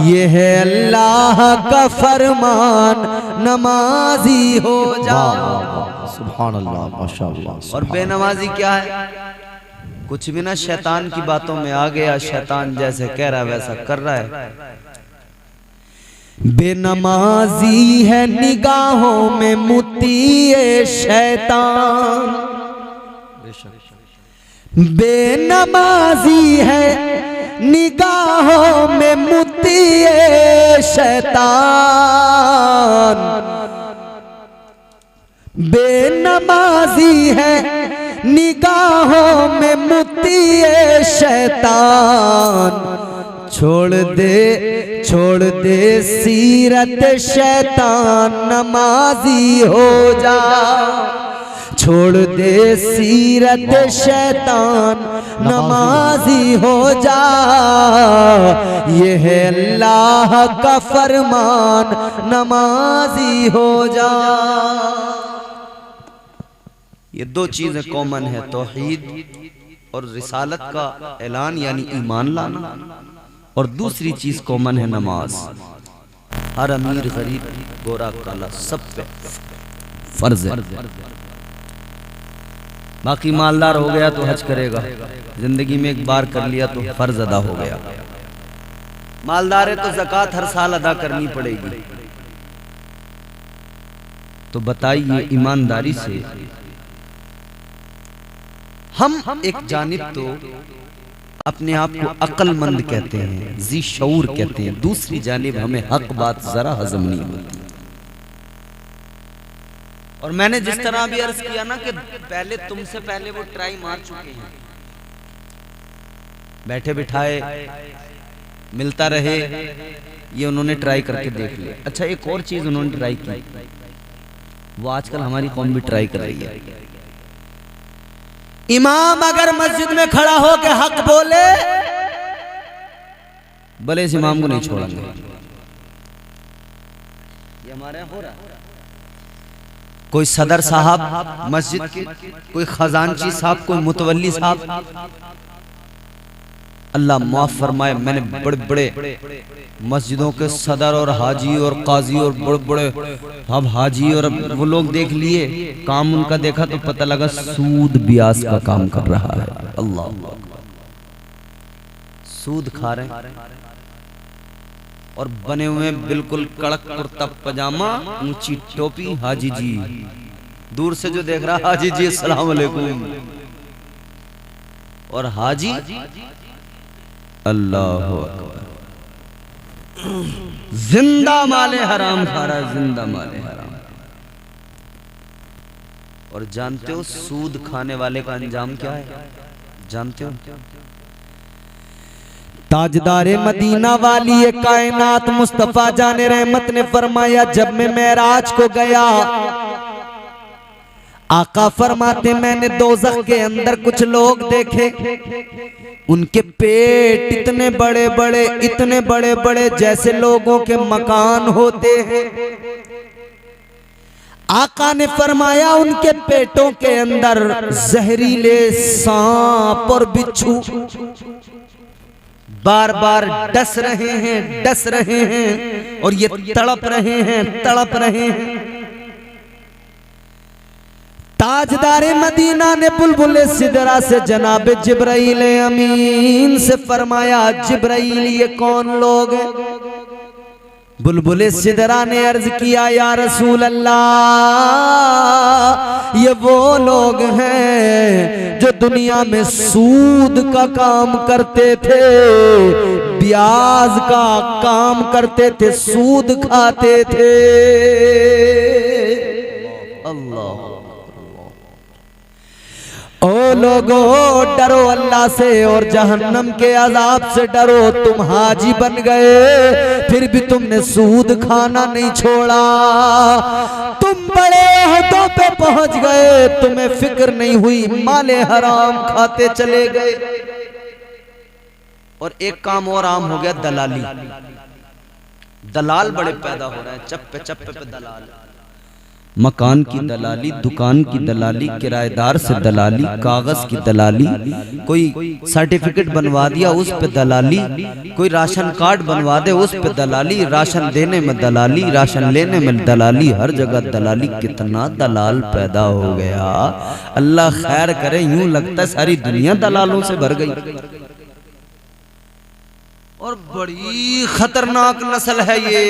ये है अल्लाह का फरमान, नमाजी हो जा। सुभान अल्लाह, माशाअल्लाह। और बेनमाजी क्या है? कुछ भी ना, शैतान की बातों में आ गया, शैतान जैसे कह रहा है वैसा कर रहा है। बेनमाजी है निगाहों में मुतीए शैतान, बेनमाजी है निगाहों में मुतीए शैतान। बेनमाजी है निगाहों में मुतीए शैतान। छोड़ दे सीरत शैतान, नमाजी हो जा। छोड़ दे सीरत शैतान, नमाजी हो जा। ये है अल्लाह का फरमान, नमाजी हो जा। ये दो चीजें कॉमन है, तौहीद और रिसालत का ऐलान यानी ईमान लाना, और दूसरी चीज कॉमन है नमाज। हर अमीर गरीब गोरा काला सब पे फर्ज है। बाकी मालदार हो गया तो हज करेगा, जिंदगी में एक बार कर लिया तो फर्ज अदा हो गया। मालदार है तो ज़कात हर साल अदा करनी पड़ेगी। तो बताइए ईमानदारी से हम एक जानिब तो अपने आप को अक्लमंद कहते हैं, जी शऊर कहते हैं, दूसरी जानिब हमें हक बात जरा हजम नहीं होती। और मैंने जिस तरह भी अर्ज किया ना कि पहले तुमसे पहले वो ट्राई मार चुके हैं, बैठे बिठाए मिलता रहे, ये उन्होंने ट्राई करके देख लिया। अच्छा, एक और चीज उन्होंने ट्राई की, वो आजकल हमारी कौम भी ट्राई कर रही है। इमाम अगर मस्जिद में खड़ा हो के हक बोले, भले इस इमाम को नहीं छोड़ेंगे। ये हमारे यहाँ हो रहा है। कोई सदर साहब मस्जिद के, कोई खजानची साहब, कोई मुतवल्ली साहब, अल्लाह माफ फरमाए, मैंने बड़े बड़े मस्जिदों के सदर और हाजी और काजी और बड़े बड़े अब हाजी और वो लोग देख लिए, काम उनका देखा तो पता लगा सूद ब्याज का काम कर रहा है। अल्लाह, सूद खा रहे हैं और बने हुए बिल्कुल कड़क कुर्ता पजामा, ऊंची टोपी, हाजी जी। दूर से जो देख रहा, हाजी जी अस्सलाम वालेकुम। और हाजी अल्लाह अकबर, जिंदा माले हराम खा रहा है, जिंदा माले हराम। और जानते हो सूद खाने वाले का अंजाम क्या है? जानते हो? ताजदारे मदीना वाली ये कायनात मुस्तफा जाने रहमत ने फरमाया, जब मैं मेराज को गया, आका फरमाते मैंने दोज़ख के अंदर कुछ लोग देखे, उनके पेट इतने बड़े बड़े, इतने बड़े बड़े जैसे लोगों के मकान होते हैं। आका ने फरमाया उनके पेटों के अंदर जहरीले सांप और बिच्छू बार बार डस रहे हैं, डस रहे हैं, और ये तड़प रहे हैं, तड़प रहे हैं। ताजदारे मदीना ने बुलबुले सिदरा से जनाब जिब्राइल अमीन से फरमाया, जिब्राइल ये कौन लोग हैं? बुलबुले सिदरा ने अर्ज किया, या रसूल अल्लाह, ये वो लोग हैं जो दुनिया में सूद का काम करते थे, ब्याज का काम करते थे, सूद खाते थे। अल्लाह, ओ लोगो डरो अल्लाह से और जहन्नम के अजाब से डरो। तुम हाजी बन गए फिर भी तुमने सूद खाना नहीं छोड़ा, तुम बड़े हदों पे पहुंच गए, तुम्हें फिक्र नहीं हुई, माले हराम खाते चले गए। और एक काम और आम हो गया, दलाली। दलाल बड़े पैदा हो रहे हैं, चप्पे चप्पे पे दलाल, मकान की दलाली, दुकान की दलाली, किराएदार से दलाली, कागज की दलाली, कोई सर्टिफिकेट बनवा दिया उस पे दलाली, कोई राशन कार्ड बनवा दे उस पे दलाली, राशन देने में दलाली, राशन लेने में दलाली, हर जगह दलाली। कितना दलाल पैदा हो गया, अल्लाह खैर करे। यूं लगता है सारी दुनिया दलालों से भर गई, और बड़ी खतरनाक नस्ल है ये।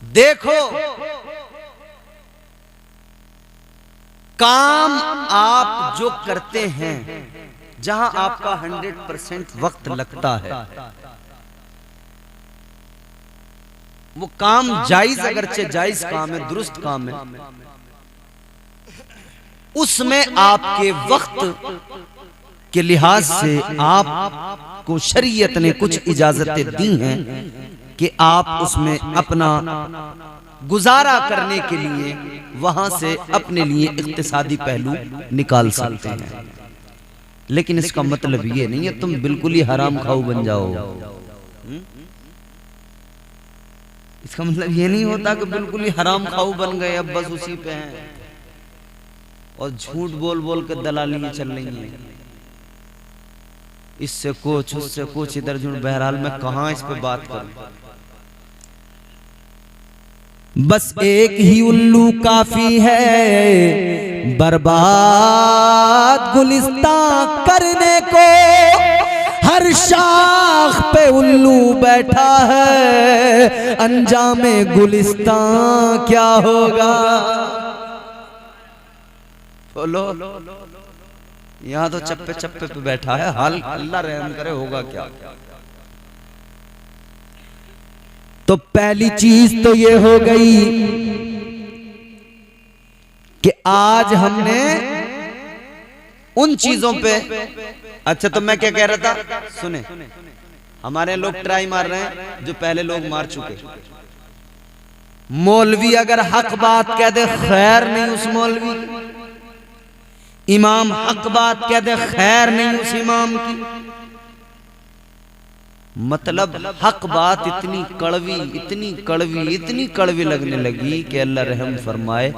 देखो, काम आप जो करते हैं, जहां आपका 100% वक्त लगता है, वो काम जायज, अगरचे जायज काम है, दुरुस्त काम है, उसमें आपके वक्त के लिहाज से आपको शरीयत ने कुछ इजाजतें दी हैं कि आप उसमें अपना गुजारा करने के लिए वहां से अपने लिए इक्तिसादी पहलू निकाल सकते हैं। लेकिन इसका मतलब ये नहीं है तुम बिल्कुल ही हराम खाऊ बन जाओ। इसका मतलब ये नहीं होता कि बिल्कुल ही हराम खाऊ बन गए, अब बस उसी पे हैं और झूठ बोल बोल के दलालियां चल रही हैं, इससे कुछ उससे कुछ, इधर झूठ। बहरहाल मैं कहां इस पे बात करूं। बस एक ही उल्लू काफी है बर्बाद गुलिस्तान करने को, हर शाख पे उल्लू बैठा है, अंजामे गुलिस्तान क्या होगा। बोलो, यहाँ तो चप्पे चप्पे पे बैठा है, हाल अल्लाह रहम करे होगा क्या। तो पहली चीज तो ये हो गई कि आज हमने उन चीजों पे, अच्छा तो मैं क्या कह रहा था, सुने, हमारे लोग ट्राई मार रहे हैं जो पहले लोग मार चुके। मौलवी अगर हक बात कह दे खैर नहीं उस मौलवी, इमाम हक बात कह दे खैर नहीं उस इमाम की। मतलब हक बात इतनी कड़वी, इतनी कड़वी, इतनी कड़वी लगने लगी कि अल्लाह रहम फरमाए,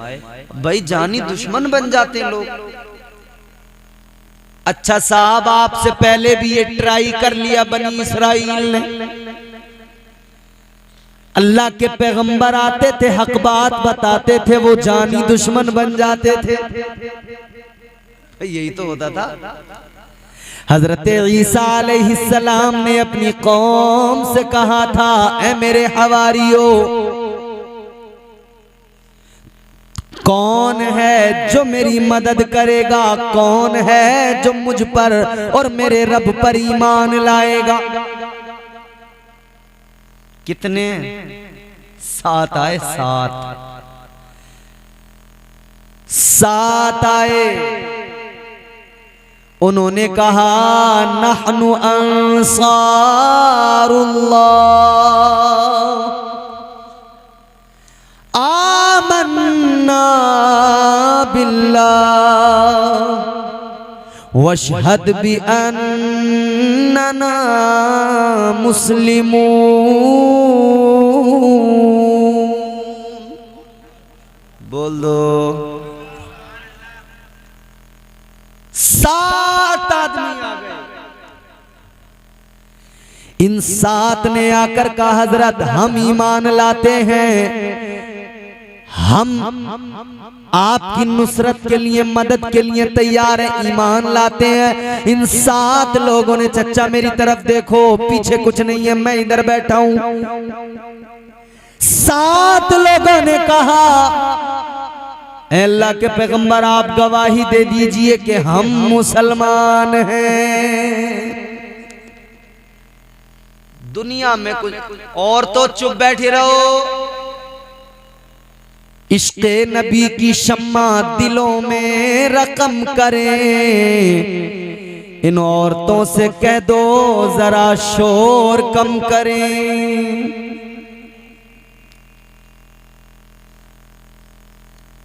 भाई जानी दुश्मन बन जाते हैं लोग। अच्छा साहब, आपसे पहले भी ये ट्राई कर लिया बनी इसराइल ने। अल्लाह के पैगंबर आते थे, हक बात बताते थे, वो जानी दुश्मन बन जाते थे। यही तो होता था। हजरत ईसा अलैहिस्सलाम ने अपनी कौम से कहा था, ऐ मेरे हवारियों, कौन है जो मेरी मदद करेगा, कौन है जो मुझ पर और मेरे रब पर ईमान लाएगा। कितने? 7 आए, 7 आए। उन्होंने कहा नहनु अंसारुल्लाह आमन्ना बिल्लाह वशहद बि अन्नना मुस्लिमून। बोल दो। 7 आदमी आ गए। इन 7 ने आकर कहा हजरत हम ईमान लाते हैं, हम आपकी नुसरत के लिए मदद के लिए तैयार हैं, ईमान लाते हैं। इन 7 लोगों ने चचा मेरी तरफ देखो, पीछे कुछ नहीं है, मैं इधर बैठा हूं। 7 लोगों ने कहा अल्लाह के पैगंबर आप गवाही दे दीजिए कि हम मुसलमान हैं। दुनिया में कुछ और तो चुप बैठे रहो, इश्क़े नबी की शम्मा दिलों में रकम करें, इन औरतों से कह दो जरा शोर कम करें।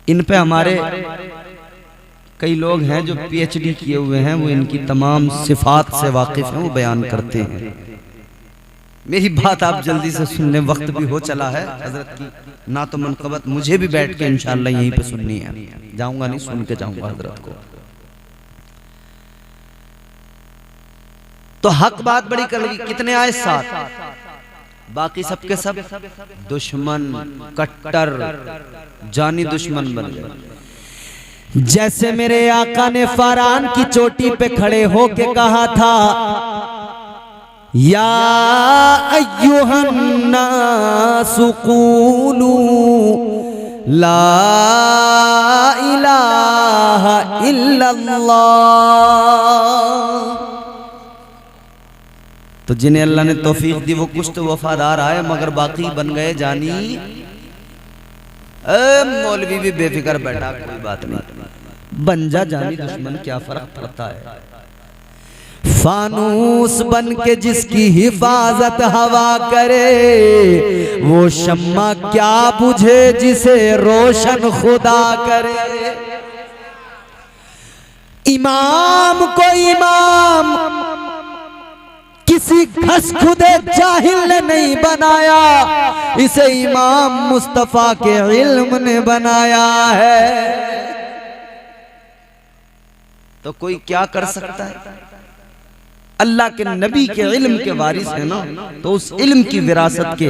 इन पे हमारे कई लोग हैं जो पीएचडी किए हुए हैं, वो इनकी तमाम सिफात से वाकिफ हैं, वो बयान करते हैं। मेरी बात आप जल्दी से सुन लें, वक्त भी हो चला है। हजरत की ना तो मनकबत मुझे भी बैठ के इंशाअल्लाह यहीं पे सुननी है, जाऊंगा नहीं, सुन के जाऊंगा हजरत को। तो हक बात बड़ी कर ली। कितने आए? 7। बाकी सबके सब दुश्मन, कट्टर जानी दुश्मन बन गए। जैसे मेरे आका ने फरान की चोटी पे खड़े होके कहा था, या अय्युहन्नासु क़ूलू ला इलाहा इल्लल्लाह। तो जिन्हें अल्लाह ने तौफीक दी वो कुछ तो वफादार आए, मगर बाकी बन गए जानी। मौलवी भी बेफिक्र बैठा, कोई बात नहीं, बन जा जानी दुश्मन, क्या फर्क पड़ता है। फानूस बन के जिसकी हिफाजत हवा करे, वो शम्मा क्या बुझे जिसे रोशन खुदा करे। इमाम को इमाम किसी घस खुदे जाहिल ने नहीं बनाया, इसे इमाम मुस्तफा के इल्म ने बनाया है। तो कोई क्या कर सकता है? अल्लाह के नबी के इल्म के वारिस है ना, तो उस इल्म की विरासत के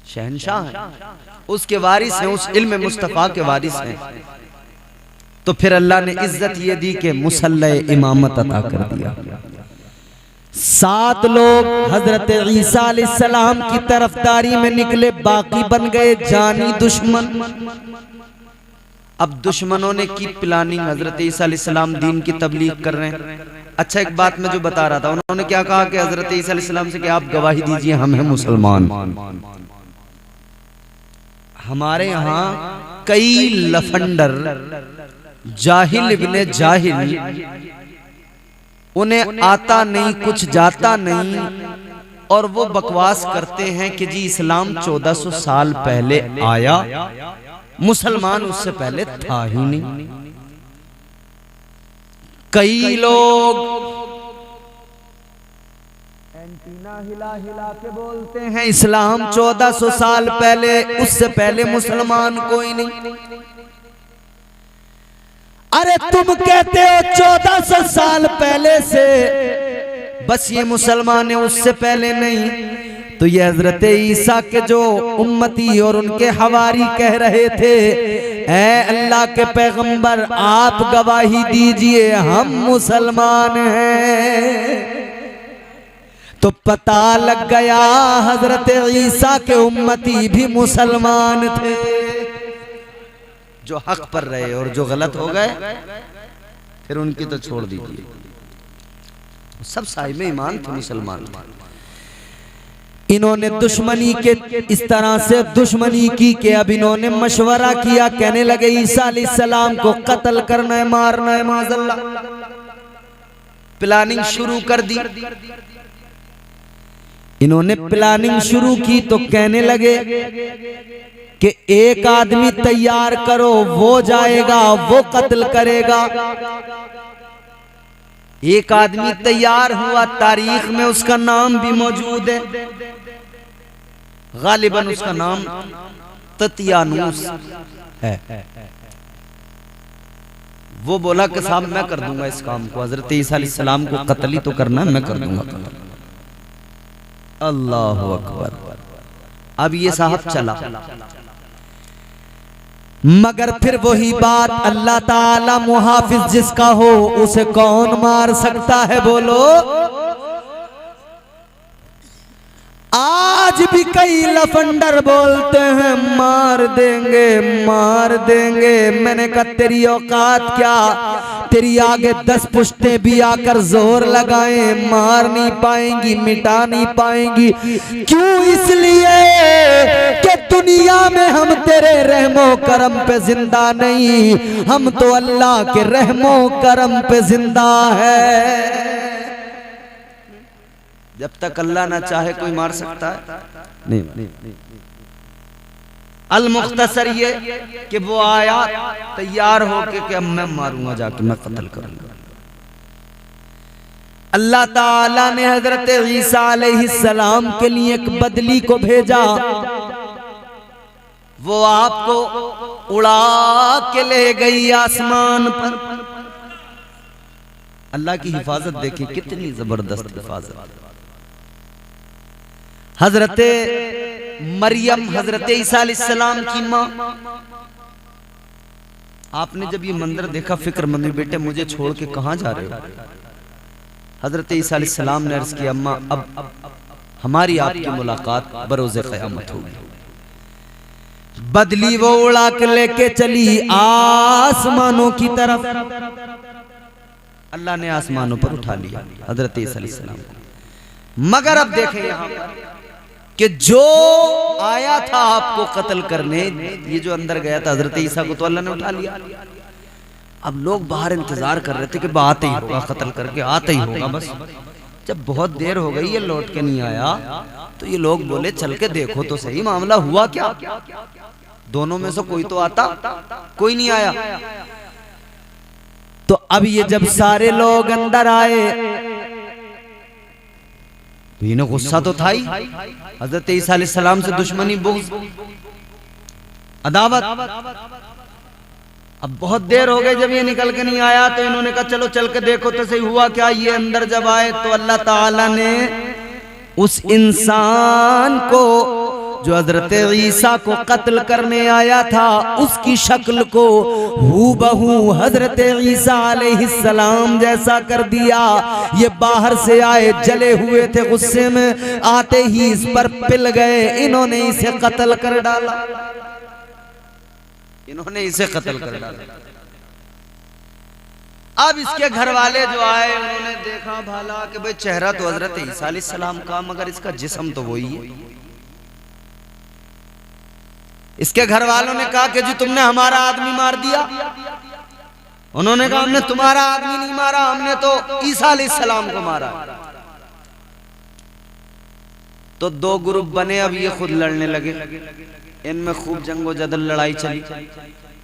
शहंशाह हैं, उसके वारिस हैं, उस इल्म मुस्तफा के वारिस हैं। तो फिर अल्लाह ने इज्जत ये दी कि मुसल्ले इमामत अता कर दिया। 7 लोग हजरत ईसा अलैहिस्सलाम की तरफदारी में निकले, बाकी बन गए जानी दुश्मन। अब दुश्मनों ने की प्लानिंग, हजरत ईसा अलैहिस्सलाम दीन की तबलीग कर रहे हैं। अच्छा, एक बात मैं जो बता रहा था, उन्होंने क्या कहा कि हजरत ईसा अलैहिस्सलाम से कि आप गवाही दीजिए हम हैं मुसलमान। हमारे यहाँ कई लफंडर, जाहिल इब्ने जाहिल, उन्हें आता नहीं, कुछ जाता नहीं, और वो बकवास करते हैं कि जी इस्लाम 1400 साल पहले आया, मुसलमान उससे पहले था ही नहीं। कई लोग एंटीना हिला हिला के बोलते हैं इस्लाम 1400 साल पहले, उससे पहले मुसलमान कोई नहीं। अरे तुम कहते हो 1400 साल पहले से बस ये मुसलमान है, उससे पहले नहीं। तो ये हजरत ईसा के जो उम्मती और उनके हवारी कह रहे थे, ऐ अल्लाह के पैगंबर आप गवाही दीजिए हम मुसलमान हैं। तो पता लग गया हजरत ईसा के उम्मती भी मुसलमान थे, जो हक पर रहे, और जो गलत हो गए फिर उनकी तो छोड़ दीजिए, सब साहिब ईमान थे, मुसलमान थे। इन्होंने दुश्मनी के इस तरह से दुश्मनी की कि अब इन्होंने मशवरा किया, कहने लगे ईसा अलैहिस्सलाम को कत्ल करना है, मारना है, माज़अल्लाह। प्लानिंग शुरू कर दी। इन्होंने प्लानिंग शुरू की तो कहने लगे कि एक आदमी तैयार करो, वो जाएगा, वो कत्ल करेगा। एक आदमी तैयार हुआ, तारीख में उसका नाम भी मौजूद है, गालिबन उसका नाम ततियानुस है। वो बोला कि साहब मैं कर दूंगा इस काम को, हजरत ईसा अलैहिस्सलाम को कत्ल ही तो करना है, मैं कर दूंगा कत्ल। अल्लाह अकबर। अब ये साहब चला, मगर फिर वही बात, अल्लाह ताला मुहाफिज जिसका हो उसे कौन मार सकता है बोलो। आज भी कई लफंडर बोलते हैं मार देंगे, मार देंगे। मैंने कहा तेरी औकात क्या, तेरी आगे 10 पुश्तें भी आकर जोर लगाएं, मार नहीं पाएंगी, मिटा नहीं पाएंगी। क्यों? इसलिए कि दुनिया में हम तेरे रहमो करम पे जिंदा नहीं, हम तो अल्लाह के रहमो करम पे जिंदा है। जब तक अल्लाह ना चाहे कोई मार सकता है नहीं। अल मुख्तसर ये कि वो आया तैयार होके कि अब मैं मारूंगा, जाके मैं कत्ल करूंगा। अल्लाह ताला ने हजरत ईसा अलैहिस्सलाम के लिए एक बदली को भेजा, वो आपको उड़ा के ले गई आसमान पर। अल्लाह की हिफाजत देखिए, कितनी जबरदस्त हिफाजत। हजरत मरियम, हजरत ईसा अलैहिस्सलाम की माँ, आपने जब ये मंजर देखा फिक्र मम्मी बेटे मुझे छोड़ के कहां जा रहे हो? हजरत ईसा अलैहिस्सलाम ने अर्ज किया अम्मा अब हमारी आपकी मुलाकात बरोज़े क़यामत होगी। बदली वो उड़ा के लेके चली आसमानों की तरफ। अल्लाह ने आसमानों पर उठा लिया हजरत ईसा अलैहिस्सलाम को। मगर अब देखें यहां कि जो आया था आपको कत्ल करने, ये जो अंदर गया था हजरत ईसा को, तो अल्लाह ने उठा लिया। अब लोग बाहर इंतजार कर रहे थे कि आते ही होगा, कत्ल करके आते ही होगा। बस जब बहुत देर हो गई, ये लौट के नहीं आया, तो ये लोग बोले चल के देखो तो सही मामला हुआ क्या। दोनों में से कोई तो आता, कोई नहीं आया। तो अब ये जब सारे लोग अंदर आए, तो इन्हें गुस्सा तो था ही, हजरत ईसा अलैहिस्सलाम से दुश्मनी, बुग़्ज़, अदावत। अब बहुत देर हो गई, जब ये निकल के नहीं आया तो इन्होंने कहा चलो चल के देखो तो सही हुआ क्या। ये अंदर जब आए तो अल्लाह ताला ने उस इंसान को जो हजरत ईसा को कत्ल करने आया था, उसकी शक्ल को हूबहू हजरत ईसा अलैहिस्सलाम जैसा कर दिया। ये बाहर से आए, जले हुए थे गुस्से में, आते ही इस पर पिल गए, इन्होंने इसे कत्ल कर डाला, इन्होंने इसे कत्ल कर डाला। अब इसके घर वाले जो आए, उन्होंने देखा भाला कि भाई चेहरा तो हजरत ईसा अलैहिस्सलाम का, मगर इसका जिस्म तो वही है। इसके घर वालों ने कहा कि जी तुमने हमारा आदमी मार दिया। उन्होंने कहा हमने तुम्हारा आदमी नहीं मारा, हमने तो ईसा अलैहिस्सलाम को मारा। तो 2 ग्रुप बने, अब ये खुद लड़ने लगे, इनमें खूब जंगो जदल लड़ाई चली।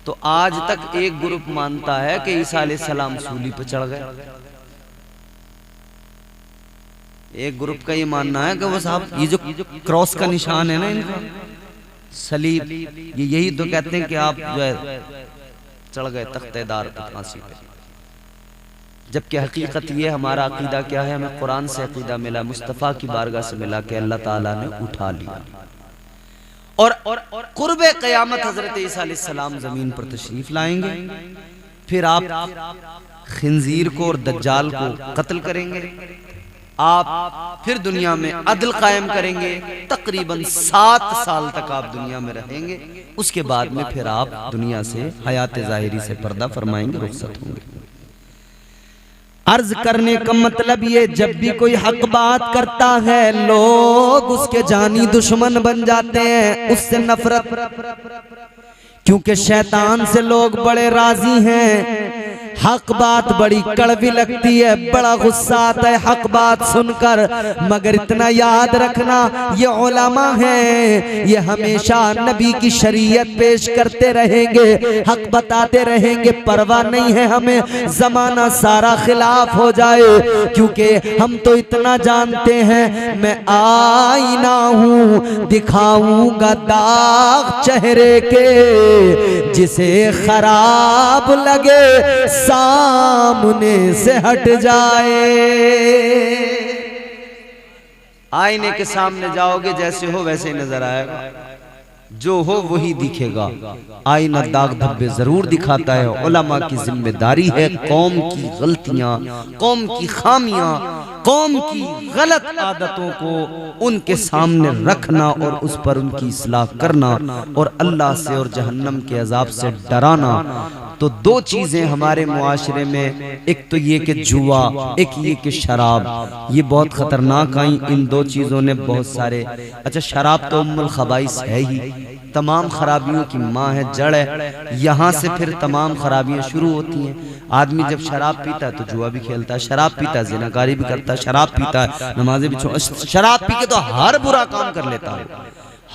तो आज तक एक ग्रुप मानता है कि ईसा अलैहिस्सलाम सूली पर चढ़ गए। एक ग्रुप का ये मानना है कि वो साहब ये जो क्रॉस का निशान है ना इनका, सलीब, ये यही तो कहते हैं कि आप जो है चढ़ गए तख्तेदार पे, फांसी पे। जबकि हकीकत ये, हमारा अकीदा क्या है, हमें कुरान से अकीदा मिला, मुस्तफ़ा की बारगाह से मिला कि अल्लाह ताला ने उठा लिया। और कुर्बे क़यामत हजरत ईसा अलैहिस्सलाम जमीन पर तशरीफ लाएंगे, फिर आप खिंजीर को और दज्जाल को कत्ल करेंगे, आप फिर दुनिया में अदल कायम करेंगे। तकरीबन 7 साल तक आप दुनिया में रहेंगे, उसके बाद में फिर आप दुनिया से हयात ज़ाहिरी से पर्दा फरमाएंगे, रुखसत होंगे। अर्ज करने का मतलब ये, जब भी कोई हक बात करता है लोग उसके जानी दुश्मन बन जाते हैं, उससे नफरत, क्योंकि शैतान से लोग बड़े राजी हैं। हक बात बड़ी कड़वी लगती है, बड़ा गुस्सा आता है हक बात सुनकर, मगर इतना याद रखना ये उलमा हैं, ये हमेशा नबी की शरीयत पेश करते रहेंगे, हक बताते रहेंगे, परवाह नहीं है हमें जमाना सारा खिलाफ हो जाए, क्योंकि हम तो इतना जानते हैं मैं आईना हूँ, दिखाऊंगा दाग चेहरे के, जिसे खराब लगे सामने से हट जाए। आईने के सामने जाओगे जैसे हो वैसे ही नजर आएगा, जो हो वही दिखेगा। आईना दाग धब्बे जरूर दिखाता है। उलमा की जिम्मेदारी है कौम की गलतियां, कौम की खामियां, कौम की गलत आदतों को उनके सामने रखना और उस पर उनकी इस्लाह करना और अल्लाह से और जहन्नम के अजाब से डराना। तो दो चीजें हमारे मुआशरे में, एक तो ये कि जुआ, एक ये कि शराब, ये बहुत खतरनाक आई। इन दो चीजों ने बहुत सारे, अच्छा शराब तो उम्मुल खबाइस है ही, तमाम खराबियों की माँ है, जड़ है, यहाँ से फिर तमाम खराबियाँ शुरू होती हैं। आदमी जब शराब पीता है तो जुआ भी खेलता है, शराब पीता है ज़िनाकारी भी करता है, शराब पीता है नमाज़ें भी छोड़, शराब पी के तो हर बुरा काम कर लेता है,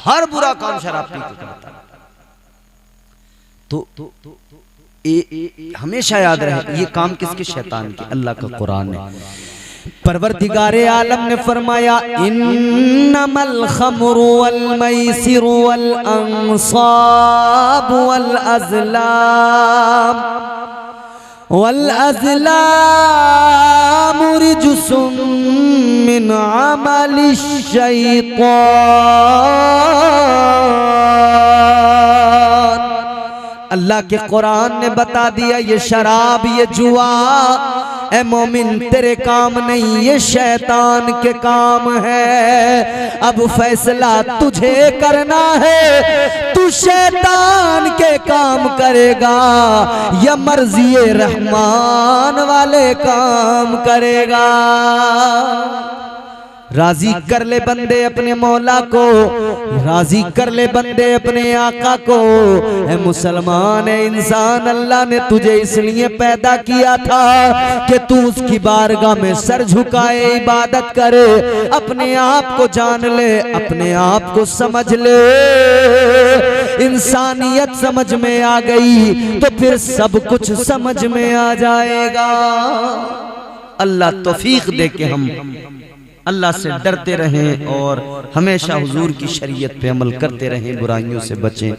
हर बुरा काम शराब पी के करता है। तो हमेशा याद रहे ये काम किसके? शैतान के। अल्लाह का कुरान है, परवरदिगारे आलम ने फरमाया इन्नमल खमरु वल मैसिरु वल अंसाब वल अज़लाम रिजुसुम मिन अमलिश शैतान। अल्लाह के कुरान ने बता दिया ये शराब, ये जुआ ए मोमिन तेरे काम नहीं, ये शैतान के काम है। अब फैसला तुझे करना है, तू शैतान के काम करेगा या मर्जी रहमान वाले काम करेगा। राजी कर ले बंदे अपने मौला को, राजी कर ले बंदे अपने आका को। ए मुसलमान, है इंसान, अल्लाह ने तुझे इसलिए पैदा किया था कि तू उसकी बारगाह में सर झुकाए, इबादत करे, अपने आप को जान ले, अपने आप को समझ ले। इंसानियत समझ में आ गई तो फिर सब कुछ समझ में आ जाएगा। अल्लाह तौफीक दे के हम अल्लाह से डरते रहें और हमेशा हुजूर की शरीयत पे अमल करते रहें, बुराइयों से बचें।